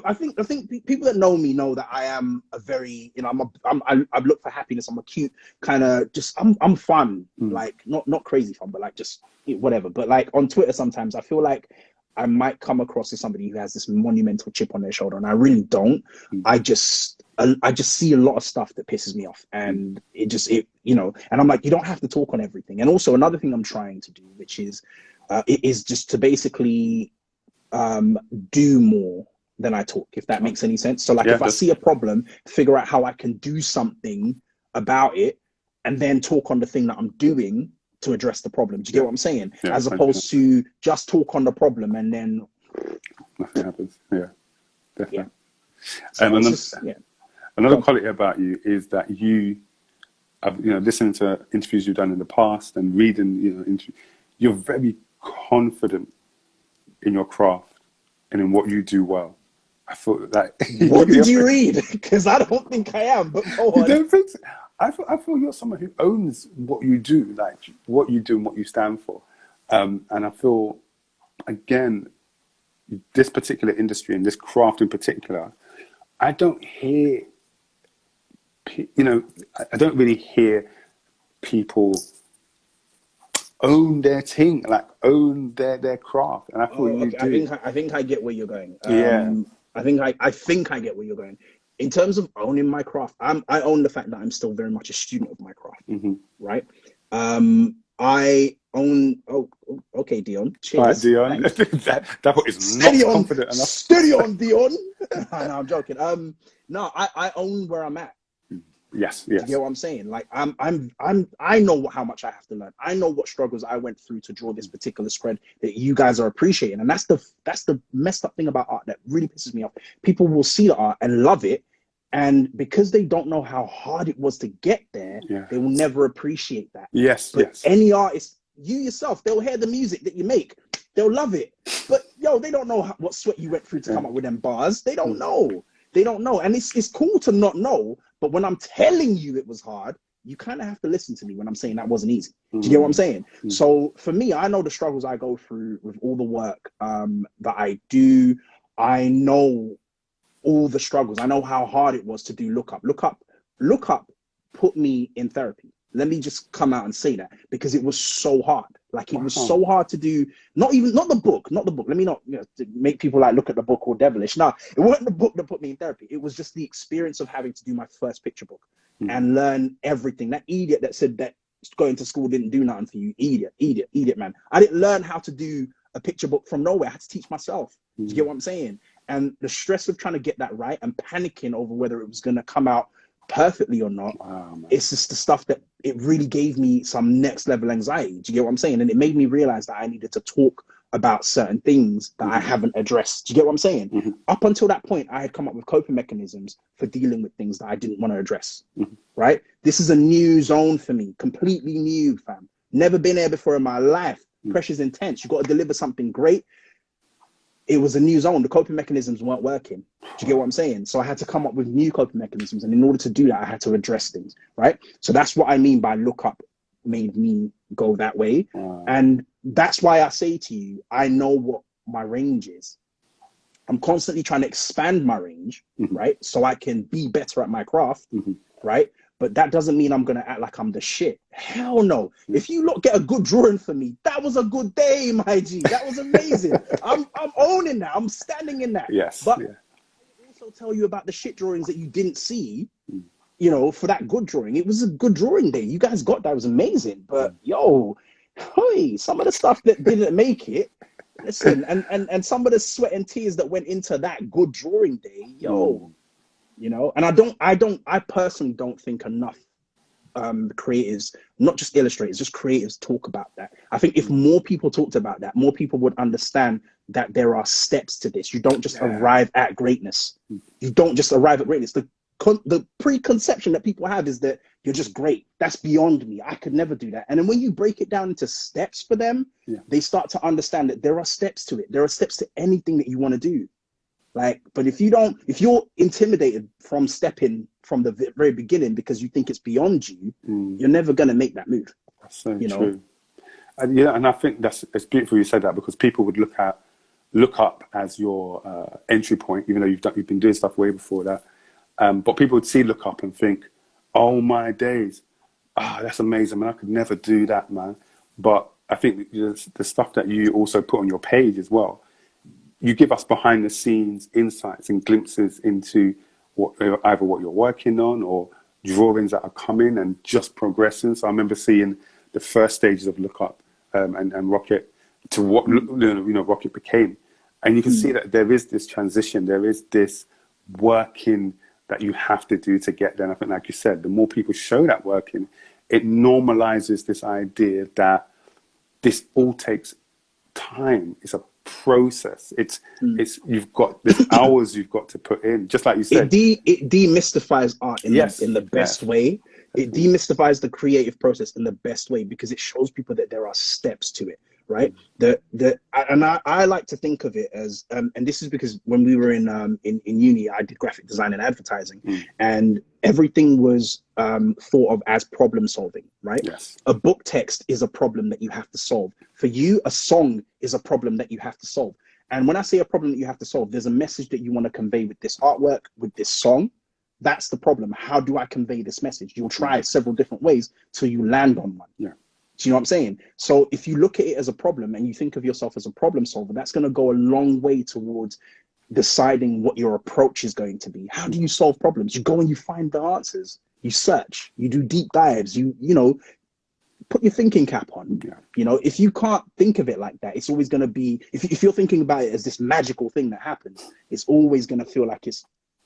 I think people that know me know that I am a very, you know, I look for happiness. I'm a cute kind of I'm fun, like not crazy fun, but like just whatever. But like on Twitter, sometimes I feel like I might come across as somebody who has this monumental chip on their shoulder, and I really don't. I just see a lot of stuff that pisses me off, and it you know, and I'm like, you don't have to talk on everything. And also another thing I'm trying to do, which is it is just to basically do more than I talk, if that makes any sense. So like if I see a problem, figure out how I can do something about it, and then talk on the thing that I'm doing to address the problem. Do you get what I'm saying? As opposed to just talk on the problem and then nothing happens. Yeah, definitely. So another quality about you is that you know, listening to interviews you've done in the past and reading, you know, you're very confident in your craft and in what you do well. I thought that. What did you read? Because I don't think I am. But go on. You don't think so? I feel you're someone who owns what you do, like what you do and what you stand for. And I feel, again, this particular industry and this craft in particular, I don't hear you know, I don't really hear people own their thing, like own their craft, and I thought Oh, you okay. do. I think I get where you're going. Yeah. I think I get where you're going. In terms of owning my craft, I own the fact that I'm still very much a student of my craft, right? I own. Oh, okay, Dion. All right, Cheers. Dion. Thanks. Dapo is not Steady on, confident enough. steady on, Dion. No, I'm joking. No, I own where I'm at. Yes, Do you yes. get what I'm saying? Like I know how much I have to learn. I know what struggles I went through to draw this particular spread that you guys are appreciating. And that's the messed up thing about art that really pisses me off. People will see the art and love it, and because they don't know how hard it was to get there, they will never appreciate that. Yes, but yes. any artist, you yourself, they'll hear the music that you make, they'll love it. But yo, they don't know what sweat you went through to come up with them bars. They don't know. They don't know. And it's cool to not know, but when I'm telling you it was hard, you kind of have to listen to me when I'm saying that wasn't easy. Do you get what I'm saying? So for me, I know the struggles I go through with all the work that I do. I know all the struggles. I know how hard it was to do Look Up. Look Up put me in therapy. Let me just come out and say that, because it was so hard. Like, it was so hard to do. Not the book. Let me not, to make people like look at the book all devilish. No, it wasn't the book that put me in therapy. It was just the experience of having to do my first picture book and learn everything. That idiot that said that going to school didn't do nothing for you. Idiot, man. I didn't learn how to do a picture book from nowhere. I had to teach myself. Do you get what I'm saying? And the stress of trying to get that right and panicking over whether it was going to come out perfectly or not, it's just the stuff that it really gave me some next level anxiety. Do you get what I'm saying? And it made me realize that I needed to talk about certain things that I haven't addressed. Do you get what I'm saying? Up until that point, I had come up with coping mechanisms for dealing with things that I didn't want to address. Right? This is a new zone for me, completely new, fam. Never been there before in my life. Pressure's intense. You got to deliver something great. It was a new zone. The coping mechanisms weren't working. Do you get what I'm saying? So I had to come up with new coping mechanisms. And in order to do that, I had to address things, right? So that's what I mean by Look Up made me go that way. And that's why I say to you, I know what my range is. I'm constantly trying to expand my range, right? So I can be better at my craft, right? But that doesn't mean I'm going to act like I'm the shit. Hell no. If you get a good drawing for me, that was a good day, my G. That was amazing. I'm owning that. I'm standing in that. Yes. But I also tell you about the shit drawings that you didn't see, for that good drawing. It was a good drawing day. You guys got that. It was amazing. But some of the stuff that didn't make it, listen, and some of the sweat and tears that went into that good drawing day, and I personally don't think enough creatives, not just illustrators, just creatives, talk about that. I think if more people talked about that, more people would understand that there are steps to this. You don't just arrive at greatness. You don't just arrive at greatness. The preconception that people have is that you're just great. That's beyond me. I could never do that. And then when you break it down into steps for them, they start to understand that there are steps to it. There are steps to anything that you want to do. But if you're intimidated from stepping from the very beginning because you think it's beyond you, you're never going to make that move. That's so true. And I think it's beautiful you said that, because people would look up as your entry point, even though you've been doing stuff way before that. But people would see Look Up and think, oh my days, that's amazing, man. I could never do that, man. But I think the stuff that you also put on your page as well, you give us behind the scenes insights and glimpses into either what you're working on or drawings that are coming and just progressing. So I remember seeing the first stages of Look Up and Rocket to what Rocket became, and you can see that there is this transition, there is this working that you have to do to get there. And I think, like you said, the more people show that working, it normalizes this idea that this all takes time. It's a process. It's there's hours you've got to put in, just like you said. It demystifies art in the best way. It demystifies the creative process in the best way, because it shows people that there are steps to it, right? I like to think of it as and this is because when we were in uni, I did graphic design and advertising, and everything was thought of as problem solving, right? Yes. A book text is a problem that you have to solve. For you, a song is a problem that you have to solve. And when I say a problem that you have to solve, there's a message that you want to convey with this artwork, with this song, that's the problem. How do I convey this message? You'll try several different ways till you land on one. Yeah. Do you know what I'm saying? So if you look at it as a problem and you think of yourself as a problem solver, that's going to go a long way towards deciding what your approach is going to be. How do you solve problems? You go and you find the answers. You search. You do deep dives. You know, put your thinking cap on. Yeah. You know, if you can't think of it like that, it's always going to be, if you're thinking about it as this magical thing that happens, it's always going to feel like it's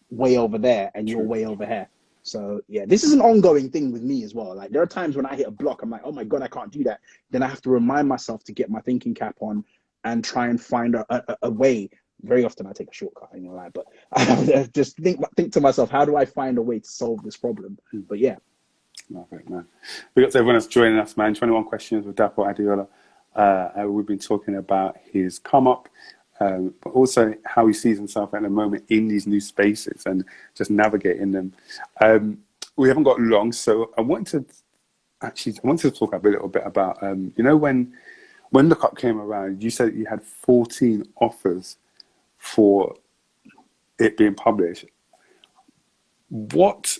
way over there and you're way over here. So yeah, this is an ongoing thing with me as well. Like there are times when I hit a block, I'm like, oh my God, I can't do that. Then I have to remind myself to get my thinking cap on and try and find a way. Very often I take a shortcut, I ain't gonna lie, but I just think to myself, how do I find a way to solve this problem? But yeah. Perfect, man. We got to everyone that's joining us, man. 21 questions with Dapo Adeola. We've been talking about his come up, but also how he sees himself at the moment in these new spaces and just navigating them. We haven't got long, so I wanted to talk a little bit about, you know, when Look Up came around, you said you had 14 offers for it being published. What,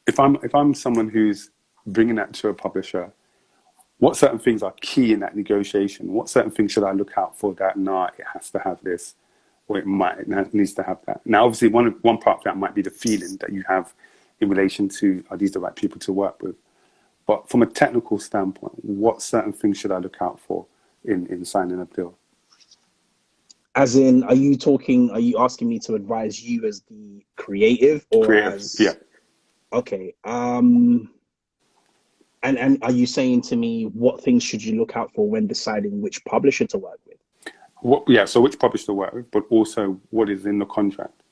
if I'm someone who's bringing that to a publisher, what certain things are key in that negotiation? What certain things should I look out for that, it has to have this, or it needs to have that? Now, obviously, one part of that might be the feeling that you have in relation to, are these the right people to work with? But from a technical standpoint, what certain things should I look out for in signing a deal? As in, are you asking me to advise you as the creative or as... Yeah. Okay. And are you saying to me, what things should you look out for when deciding which publisher to work with? So which publisher to work with, but also what is in the contract?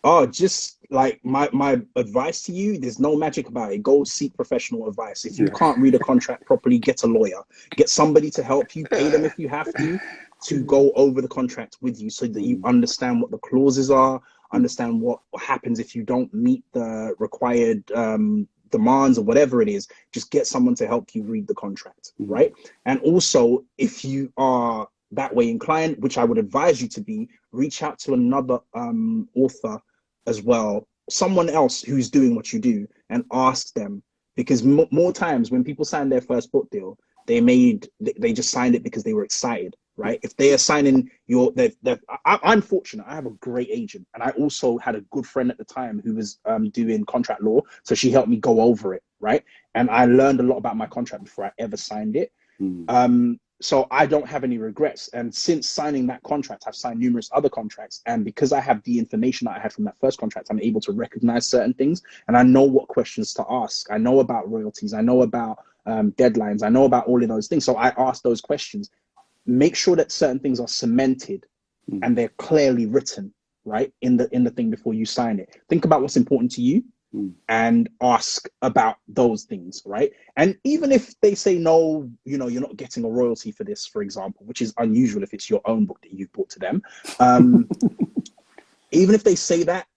Oh, just like my advice to you, there's no magic about it. Go seek professional advice. If you can't read a contract properly, get a lawyer. Get somebody to help you, pay them if you have to go over the contract with you so that you understand what the clauses are, understand what happens if you don't meet the required demands or whatever it is. Just get someone to help you read the contract, right? And also, if you are that way inclined, which I would advise you to be, reach out to another author as well, someone else who's doing what you do, and ask them, because more times when people sign their first book deal, they just signed it because they were excited, right? If they are signing I'm fortunate. I have a great agent, and I also had a good friend at the time who was doing contract law, so she helped me go over it, right? And I learned a lot about my contract before I ever signed it. So I don't have any regrets. And since signing that contract, I've signed numerous other contracts. And because I have the information that I had from that first contract, I'm able to recognize certain things. And I know what questions to ask. I know about royalties. I know about deadlines. I know about all of those things. So I ask those questions. Make sure that certain things are cemented and they're clearly written, right, in the thing before you sign it. Think about what's important to you and ask about those things, right? And even if they say no, you know, you're not getting a royalty for this, for example, which is unusual if it's your own book that you've brought to them. Even if they say that,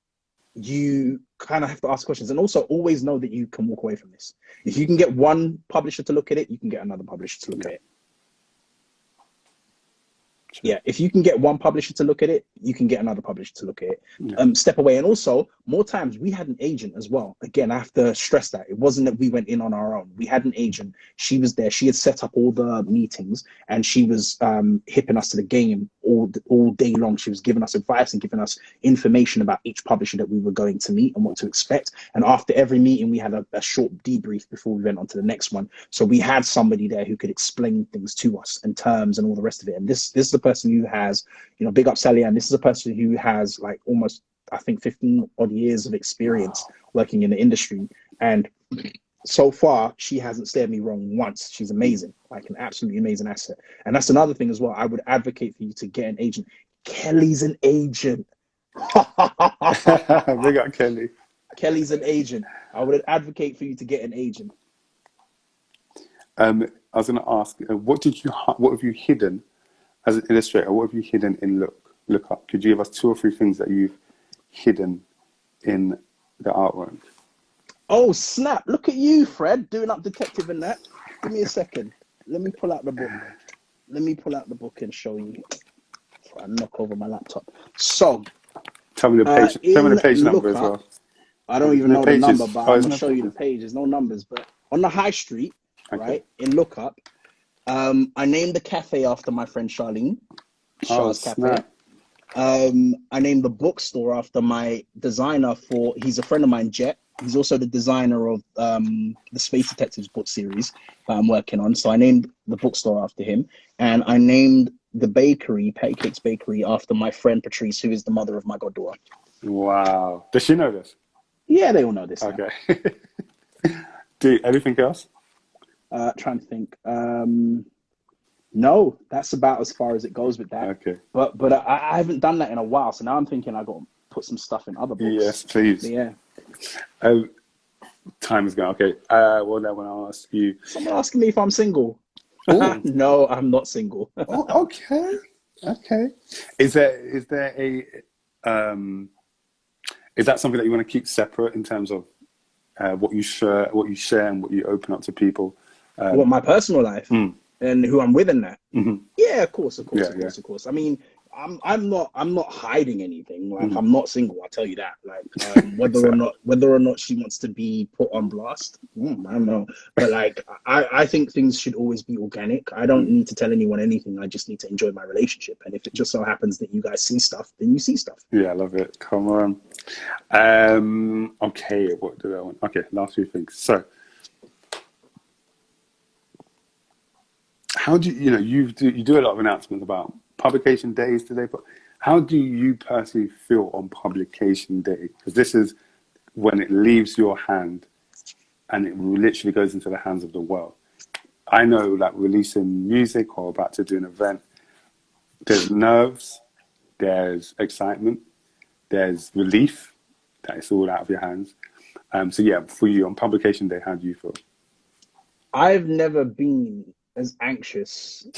you kind of have to ask questions, and also always know that you can walk away from this. If you can get one publisher to look at it, you can get another publisher to look at it. Yeah, if you can get one publisher to look at it, you can get another publisher to look at it. Step away. And also, more times we had an agent as well. Again, I have to stress that it wasn't that we went in on our own. We had an agent. She was there. She had set up all the meetings, and she was hipping us to the game all day long. She was giving us advice and giving us information about each publisher that we were going to meet and what to expect. And after every meeting, we had a short debrief before we went on to the next one. So we had somebody there who could explain things to us and terms and all the rest of it. And this is the person who has, you know, big up Sally, and this is a person who has like almost, I think, 15 odd years of experience working in the industry. And so far, she hasn't steered me wrong once. She's amazing, like an absolutely amazing asset. And that's another thing as well. I would advocate for you to get an agent. Kelly's an agent. Big up Kelly. Kelly's an agent. I would advocate for you to get an agent. I was going to ask, what have you hidden as an illustrator? What have you hidden in Look Up? Could you give us 2 or 3 things that you've hidden in the artwork? Oh, snap. Look at you, Fred, doing up detective and that. Give me a second. Let me pull out the book. Let me pull out the book and show you before I knock over my laptop. So, Tell me the page. Tell me the In page number as lookup, well. I don't even No know the pages. number, but Oh, I'm there's gonna no show you the problem. page. There's no numbers, but on the high street, Okay. right, in lookup, I named the cafe after my friend Charlene, Oh, Char's Cafe. snap. I named the bookstore after my designer he's a friend of mine, Jet. He's also the designer of the Space Detectives book series that I'm working on. So I named the bookstore after him. And I named the bakery, Pancakes Bakery, after my friend Patrice, who is the mother of my goddaughter. Wow. Does she know this? Yeah, they all know this. Okay. Anything else? Trying to think. No, that's about as far as it goes with that. Okay. But I haven't done that in a while. So now I'm thinking I got to put some stuff in other books. Yes, please. But yeah. Time is going. Okay. Well, then when I'll ask you. Someone asking me if I'm single. No, I'm not single. Oh, okay. Okay. Is there a is that something that you want to keep separate in terms of what you share, and what you open up to people? What, my personal life and who I'm with in that? Mm-hmm. Yeah, of course. Of course. I mean, I'm not hiding anything. Like, I'm not single. I'll tell you that. Like, whether or not she wants to be put on blast, I don't know. But like, I think things should always be organic. I don't need to tell anyone anything. I just need to enjoy my relationship. And if it just so happens that you guys see stuff, then you see stuff. Yeah, I love it. Come on. Okay, what do I want? Okay, last few things. So, how do you do a lot of announcements about publication days today, but how do you personally feel on publication day? Because this is when it leaves your hand and it literally goes into the hands of the world. I know that releasing music or about to do an event, there's nerves, there's excitement, there's relief that it's all out of your hands. So yeah, for you on publication day, how do you feel? I've never been as anxious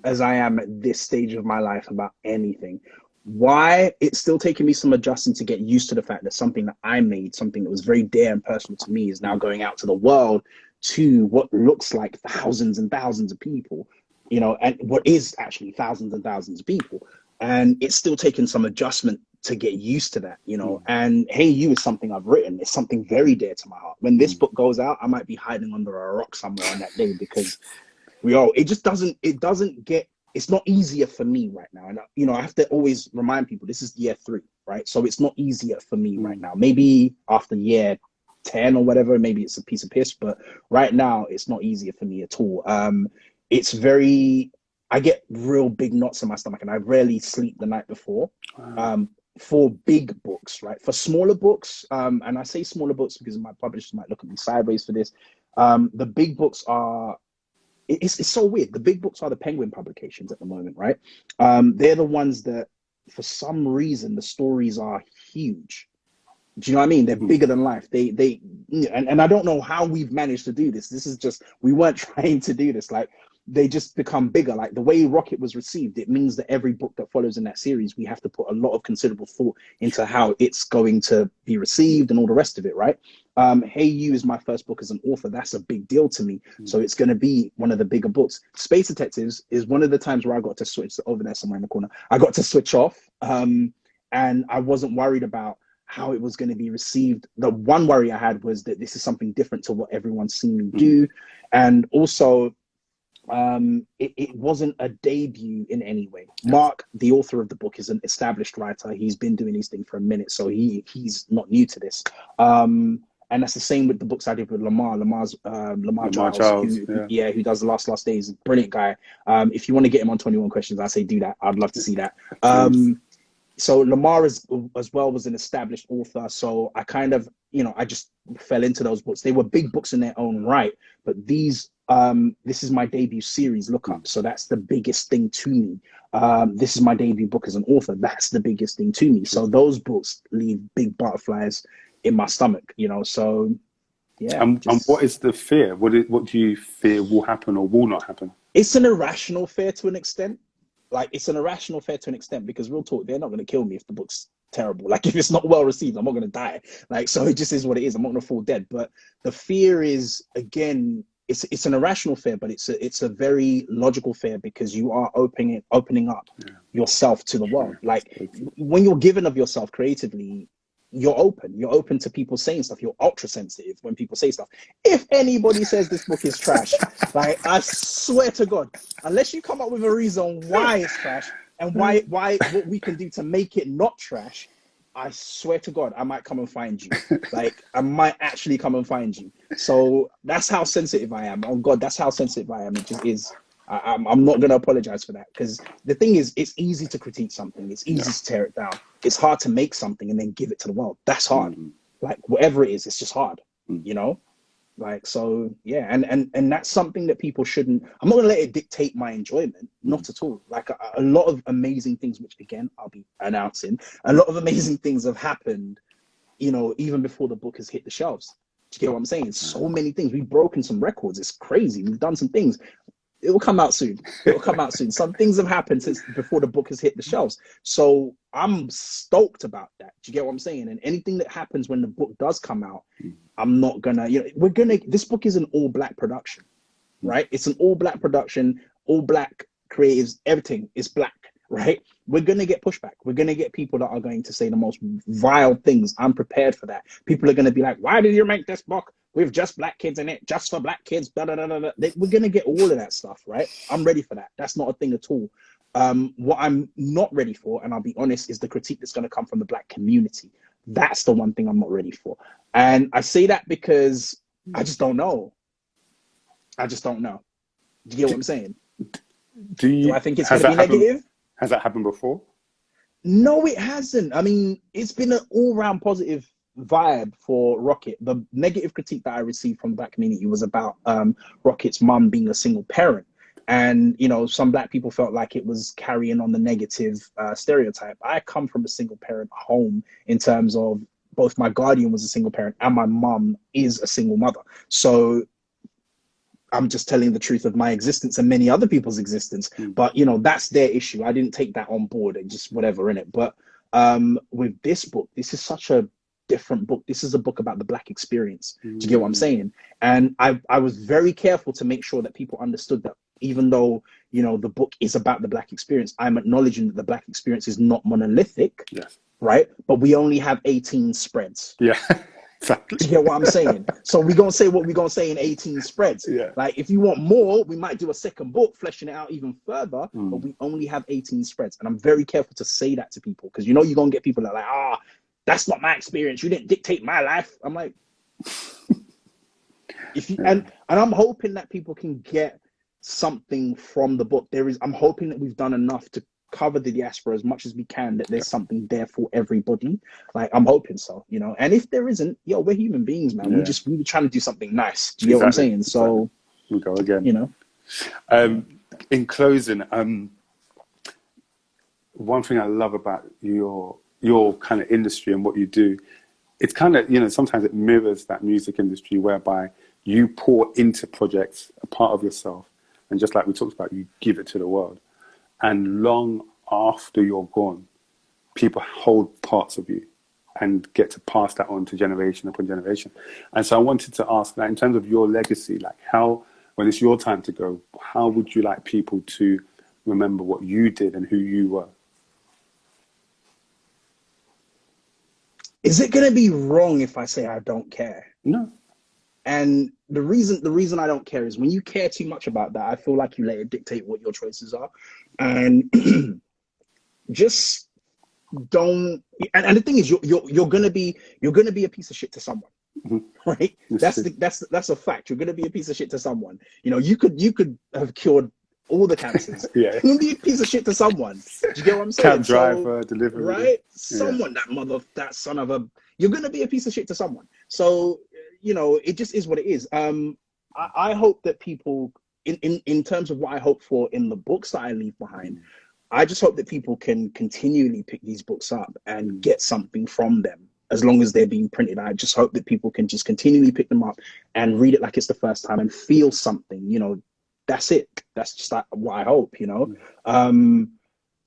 as I am at this stage of my life about anything. Why? It's still taking me some adjusting to get used to the fact that something that I made, something that was very dear and personal to me, is now going out to the world, to what looks like thousands and thousands of people, and what is actually thousands and thousands of people. And it's still taking some adjustment to get used to that, and Hey You is something I've written. It's something very dear to my heart. When this book goes out, I might be hiding under a rock somewhere on that day, because it's not easier for me right now. And, I have to always remind people, this is year 3, right? So it's not easier for me right now. Maybe after year 10 or whatever, maybe it's a piece of piss, but right now it's not easier for me at all. I get real big knots in my stomach, and I rarely sleep the night before. For big books, right? For smaller books, and I say smaller books because my publishers might look at me sideways for this. The big books are, it's so weird. The big books are the Penguin publications at the moment, right? They're the ones that, for some reason, the stories are huge. Do you know what I mean? They're bigger than life. And I don't know how we've managed to do this. This is just, we weren't trying to do this. Like, they just become bigger. Like the way Rocket was received, it means that every book that follows in that series, we have to put a lot of considerable thought into how it's going to be received and all the rest of it, right? Hey You is my first book as an author. That's a big deal to me. So it's going to be one of the bigger books. Space Detectives is one of the times where I got to switch over there somewhere in the corner. I got to switch off, and I wasn't worried about how it was going to be received. The one worry I had was that this is something different to what everyone's seen me do. And also, it wasn't a debut in any way. Mark, the author of the book, is an established writer. He's been doing these things for a minute, so he's not new to this. And that's the same with the books I did with Lamar Giles, who does The Last Days. Brilliant guy. If you want to get him on 21 Questions, I say do that. I'd love to see that. So Lamar as well was an established author. So I kind of, I just fell into those books. They were big books in their own right, but this is my debut series, Look Up. So that's the biggest thing to me. This is my debut book as an author. That's the biggest thing to me. So those books leave big butterflies in my stomach, So yeah. And what is the fear? What do you fear will happen or will not happen? It's an irrational fear to an extent. It's an irrational fear to an extent, because real talk, they're not going to kill me if the book's terrible. Like, if it's not well received, I'm not going to die. So it just is what it is. I'm not going to fall dead. But the fear is, again, it's an irrational fear, but it's a very logical fear, because you are opening up yourself to the world. Like when you're given of yourself creatively, you're open to people saying stuff. You're ultra sensitive when people say stuff. If anybody says this book is trash, like, I swear to God, unless you come up with a reason why it's trash and why what we can do to make it not trash, I swear to God, I might come and find you. Like, I might actually come and find you. So that's how sensitive I am. Oh God, that's how sensitive I am. It just is. I'm not going to apologize for that, because the thing is, it's easy to critique something. It's easy to tear it down. It's hard to make something and then give it to the world. That's hard. Like, whatever it is, it's just hard, you know? Like, so yeah. And that's something that people shouldn't, I'm not going to let it dictate my enjoyment. Not at all. Like, a lot of amazing things, which again, I'll be announcing, a lot of amazing things have happened, you know, even before the book has hit the shelves. Do you get what I'm saying? So many things. We've broken some records. It's crazy. We've done some things. It will come out soon. It will come out soon. Some things have happened since before the book has hit the shelves. So I'm stoked about that. Do you get what I'm saying? And anything that happens when the book does come out, I'm not gonna, you know, this book is an all black production, right? It's an all black production, all black creatives, everything is black, right? We're going to get pushback. We're going to get people that are going to say the most vile things. I'm prepared for that. People are going to be like, why did you make this book with just black kids in it, just for black kids? Blah, blah, blah, blah. We're going to get all of that stuff, right? I'm ready for that. That's not a thing at all. What I'm not ready for, and I'll be honest, is the critique that's going to come from the black community. That's the one thing I'm not ready for. And I say that because I just don't know. I just don't know. Do you get what I'm saying? Do I think it's going to be negative? Has that happened before? No, it hasn't. I mean, it's been an all-round positive vibe for Rocket. The negative critique that I received from the black community was about Rocket's mum being a single parent. And, you know, some black people felt like it was carrying on the negative stereotype. I come from a single parent home in terms of both my guardian was a single parent and my mum is a single mother. So I'm just telling the truth of my existence and many other people's existence. But, you know, that's their issue. I didn't take that on board and just whatever in it. But with this book, this is such a different book. This is a book about the black experience. Do you get what I'm saying? And I was very careful to make sure that people understood that even though, you know, the book is about the black experience, I'm acknowledging that the black experience is not monolithic, right? But we only have 18 spreads. Yeah. Exactly. Do you get what I'm saying? So we're going to say what we're going to say in 18 spreads. Yeah. Like, if you want more, we might do a second book, fleshing it out even further, but we only have 18 spreads. And I'm very careful to say that to people, because, you know, you're going to get people that are like, that's not my experience. You didn't dictate my life. I'm like, if you, and I'm hoping that people can get something from the book. I'm hoping that we've done enough to cover the diaspora as much as we can, that there's something there for everybody. Like, I'm hoping so, you know. And if there isn't, yo, we're human beings, man. We were trying to do something nice. Do you get what I'm saying? So we go again, you know. In closing, one thing I love about your kind of industry and what you do, it's kind of, you know, sometimes it mirrors that music industry whereby you pour into projects a part of yourself, and just like we talked about, you give it to the world. And long after you're gone, people hold parts of you and get to pass that on to generation upon generation. And so I wanted to ask that in terms of your legacy, like how, when it's your time to go, how would you like people to remember what you did and who you were? Is it going to be wrong if I say I don't care? No. And the reason I don't care is when you care too much about that, I feel like you let it dictate what your choices are. And just don't. And the thing is, you're gonna be a piece of shit to someone, right? That's a fact. You're gonna be a piece of shit to someone. You know, you could have cured all the cancers. Yeah. You're gonna be a piece of shit to someone. Do you get what I'm saying? Cab driver, delivery, right? Someone, that son of a. You're gonna be a piece of shit to someone. So, you know, it just is what it is. I hope that people, in terms of what I hope for in the books that I leave behind, I just hope that people can continually pick these books up and get something from them, as long as they're being printed. I just hope that people can just continually pick them up and read it like it's the first time and feel something, you know. That's it. That's just like what I hope, you know. I'm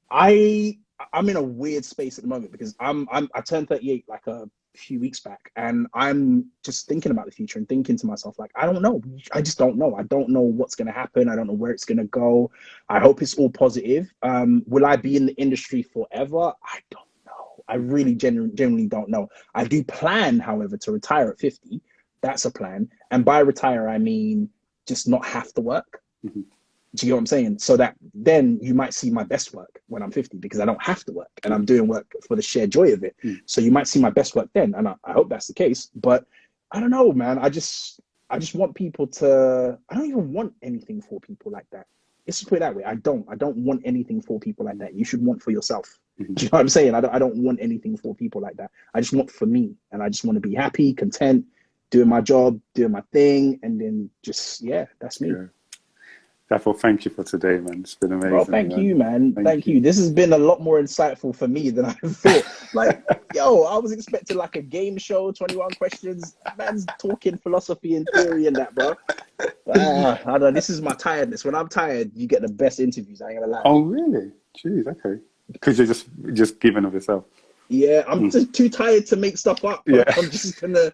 in a weird space at the moment because I turned 38 like few weeks back, and I'm just thinking about the future and thinking to myself, like, I don't know. I just don't know. I don't know what's going to happen. I don't know where it's going to go. I hope it's all positive. Will I be in the industry forever? I don't know. I really genuinely don't know. I do plan, however, to retire at 50. That's a plan. And by retire, I mean just not have to work. Mm-hmm. Do you know what I'm saying? So that then you might see my best work when I'm 50, because I don't have to work and I'm doing work for the sheer joy of it. So you might see my best work then, and I hope that's the case. But I don't know, man. I just want people to. I don't even want anything for people like that. Let's just put it that way. I don't want anything for people like that. You should want for yourself. Mm-hmm. Do you know what I'm saying? I don't want anything for people like that. I just want for me, and I just want to be happy, content, doing my job, doing my thing, and then just that's me. Yeah. Therefore, thank you for today, man. It's been amazing. Well, thank you, man. Thank you. This has been a lot more insightful for me than I thought. Like, yo, I was expecting like a game show, 21 questions. Man's talking philosophy and theory and that, bro. I don't know. This is my tiredness. When I'm tired, you get the best interviews. I ain't gonna lie. Oh, really? Jeez, okay. Because you're just giving of yourself. Yeah, I'm just too tired to make stuff up. Yeah. I'm just gonna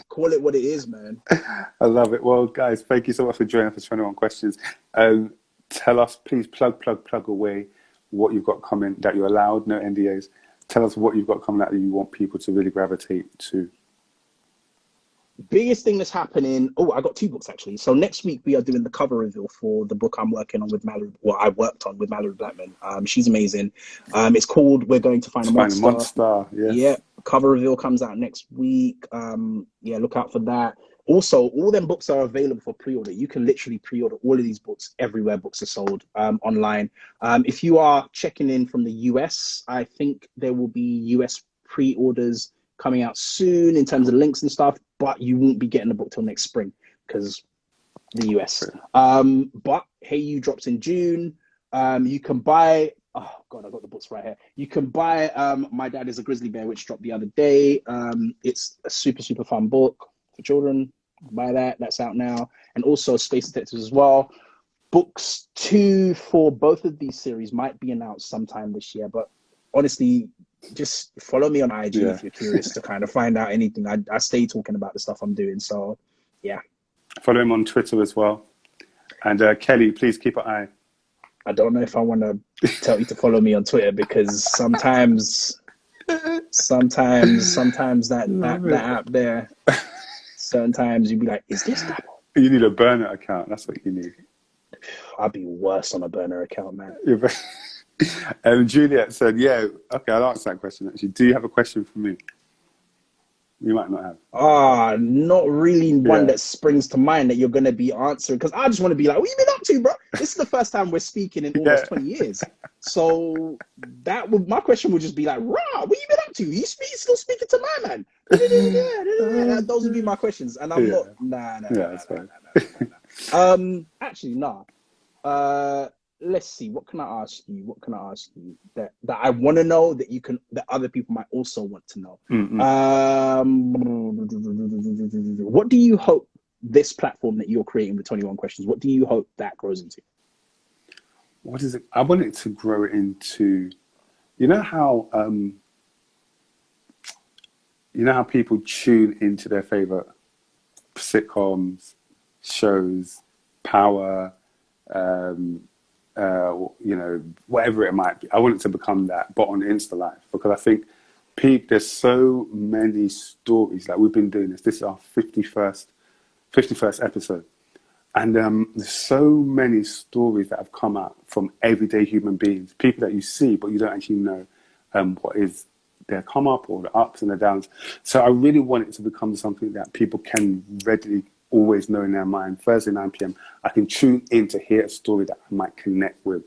call it what it is, man. I love it. Well, guys, thank you so much for joining us for 21 questions. Tell us, please, plug away what you've got coming that you're allowed, no NDAs. Tell us what you've got coming out that you want people to really gravitate to. Biggest thing that's happening. Oh, I got 2 books actually. So next week we are doing the cover reveal for the book I'm working on with Mallory. Well, I worked on with Mallory Blackman. She's amazing. It's called "We're Going to Find a Monster." Yes. Yeah. Cover reveal comes out next week. Look out for that. Also, all them books are available for pre-order. You can literally pre-order all of these books everywhere books are sold online. If you are checking in from the US, I think there will be US pre-orders coming out soon in terms of links and stuff, but you won't be getting the book till next spring because the US. But Hey You drops in June. You can buy, oh God, I got the books right here. You can buy My Dad is a Grizzly Bear, which dropped the other day. It's a super, super fun book for children. Buy that, that's out now. And also Space Detectives as well. Books 2 for both of these series might be announced sometime this year, but honestly, just follow me on IG if you're curious to kind of find out anything. I stay talking about the stuff I'm doing. So, yeah. Follow him on Twitter as well. And Kelly, please keep an eye. I don't know if I want to tell you to follow me on Twitter because sometimes that app there, certain times you'd be like, is this Dapo? You need a burner account. That's what you need. I'd be worse on a burner account, man. And Juliet said, yeah, okay, I'll answer that question actually. Do you have a question for me? You might not have. Not really one that springs to mind that you're going to be answering, because I just want to be like, what you been up to, bro? This is the first time we're speaking in almost 20 years. So my question would just be like, rah, what you been up to? You still speaking to my man? Those would be my questions. And I'm not, that's fine. Actually, let's see. What can I ask you? That I want to know that other people might also want to know? What do you hope this platform that you're creating with 21 questions? What do you hope that grows into? What is it? I want it to grow into, you know how people tune into their favorite sitcoms, shows, Power, whatever it might be. I want it to become that, but on INSTALIVE, because I think there's so many stories. Like, we've been doing this. This is our 51st episode. And there's so many stories that have come out from everyday human beings, people that you see, but you don't actually know what is their come up or the ups and the downs. So I really want it to become something that people can readily always know in their mind. Thursday, 9 p.m, I can tune in to hear a story that I might connect with.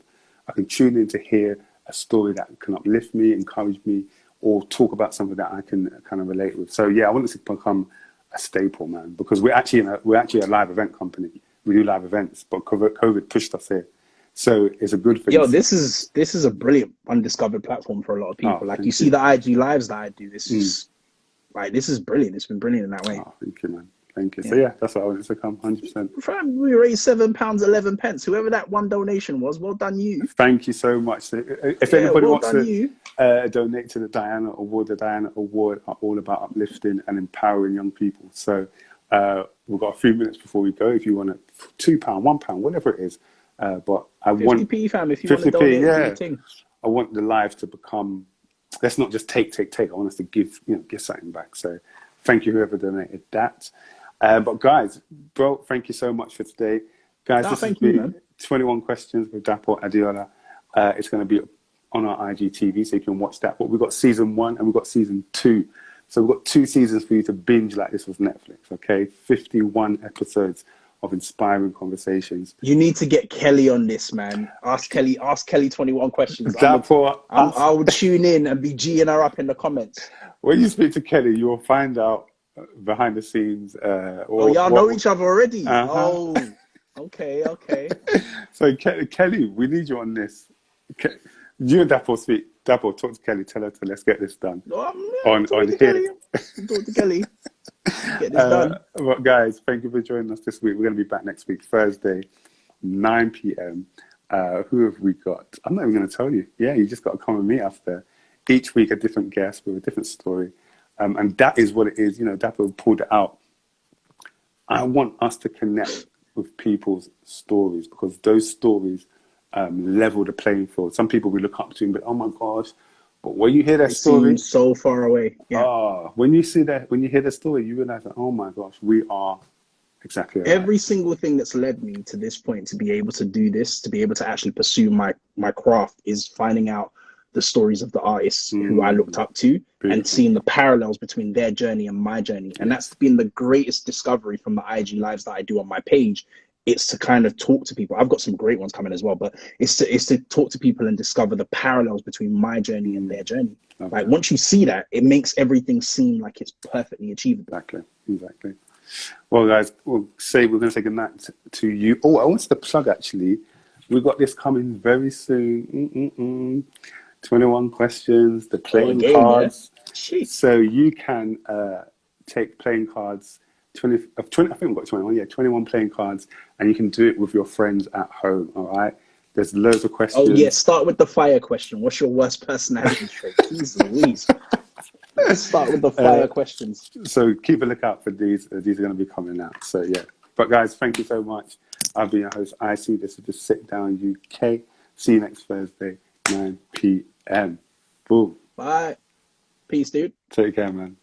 I can tune in to hear a story that can uplift me, encourage me, or talk about something that I can kind of relate with. So yeah, I want it to become a staple, man, because we're actually a live event company. We do live events, but COVID pushed us here. So it's a good thing. Yo, this is a brilliant undiscovered platform for a lot of people. Like, you see the IG lives that I do. This is brilliant. It's been brilliant in that way. Thank you, man. Thank you. So yeah, that's what I wanted to come. 100%. We raised £7.11. Whoever that one donation was, well done you. Thank you so much. So if anybody wants to you. Donate to the Diana Award, the Diana Award are all about uplifting and empowering young people. So we've got a few minutes before we go. If you want £2, £1, whatever it is, but I 50p, want 50p, fam. If you 50p, want to donate, yeah. I want the lives to become. Let's not just take. I want us to give something back. So thank you, whoever donated that. But guys, bro, thank you so much for today. Guys, this has been 21 Questions with Dapo Adeola. It's going to be on our IGTV, so you can watch that. But we've got season 1 and we've got season 2. So we've got 2 seasons for you to binge like this was Netflix, okay? 51 episodes of inspiring conversations. You need to get Kelly on this, man. Ask Kelly 21 questions. I would tune in and be G'ing her up in the comments. When you speak to Kelly, you will find out behind the scenes. Y'all know each other already? Oh, okay. So Kelly, we need you on this. You and Dapo speak. Dapo, talk to Kelly. Tell her to let's get this done. On here. Talk to Kelly. Get this done. But guys, thank you for joining us this week. We're going to be back next week, Thursday, 9 p.m. Who have we got? I'm not even going to tell you. Yeah, you just got to come with me after. Each week, a different guest with a different story. And that is what it is. Dapo pulled it out. I want us to connect with people's stories because those stories level the playing field. Some people we look up to and be, oh my gosh, but when you hear that story, so far away. Yeah. When you hear the story, you realize that, oh my gosh, we are exactly every single thing that's led me to this point to be able to do this, to be able to actually pursue my craft, is finding out the stories of the artists who I looked up to. Beautiful. And seeing the parallels between their journey and my journey. And that's been the greatest discovery from the IG lives that I do on my page. It's to kind of talk to people. I've got some great ones coming as well, but it's to talk to people and discover the parallels between my journey and their journey. Okay. Like once you see that, it makes everything seem like it's perfectly achievable. Exactly. Well, guys, we're going to say goodnight to you. Oh, I wanted to plug actually. We've got this coming very soon. 21 questions, the playing cards. Yeah. So you can take playing cards. 20, I think we've got 21. Yeah, 21 playing cards, and you can do it with your friends at home. All right. There's loads of questions. Oh yeah, start with the fire question. What's your worst personality trait? Jeez Louise. Let's start with the fire questions. So keep a lookout for these. These are going to be coming out. So yeah. But guys, thank you so much. I've been your host, IC. This is the Sit Down UK. See you next Thursday, 9 p.m. Boom. Bye. Peace, dude. Take care, man.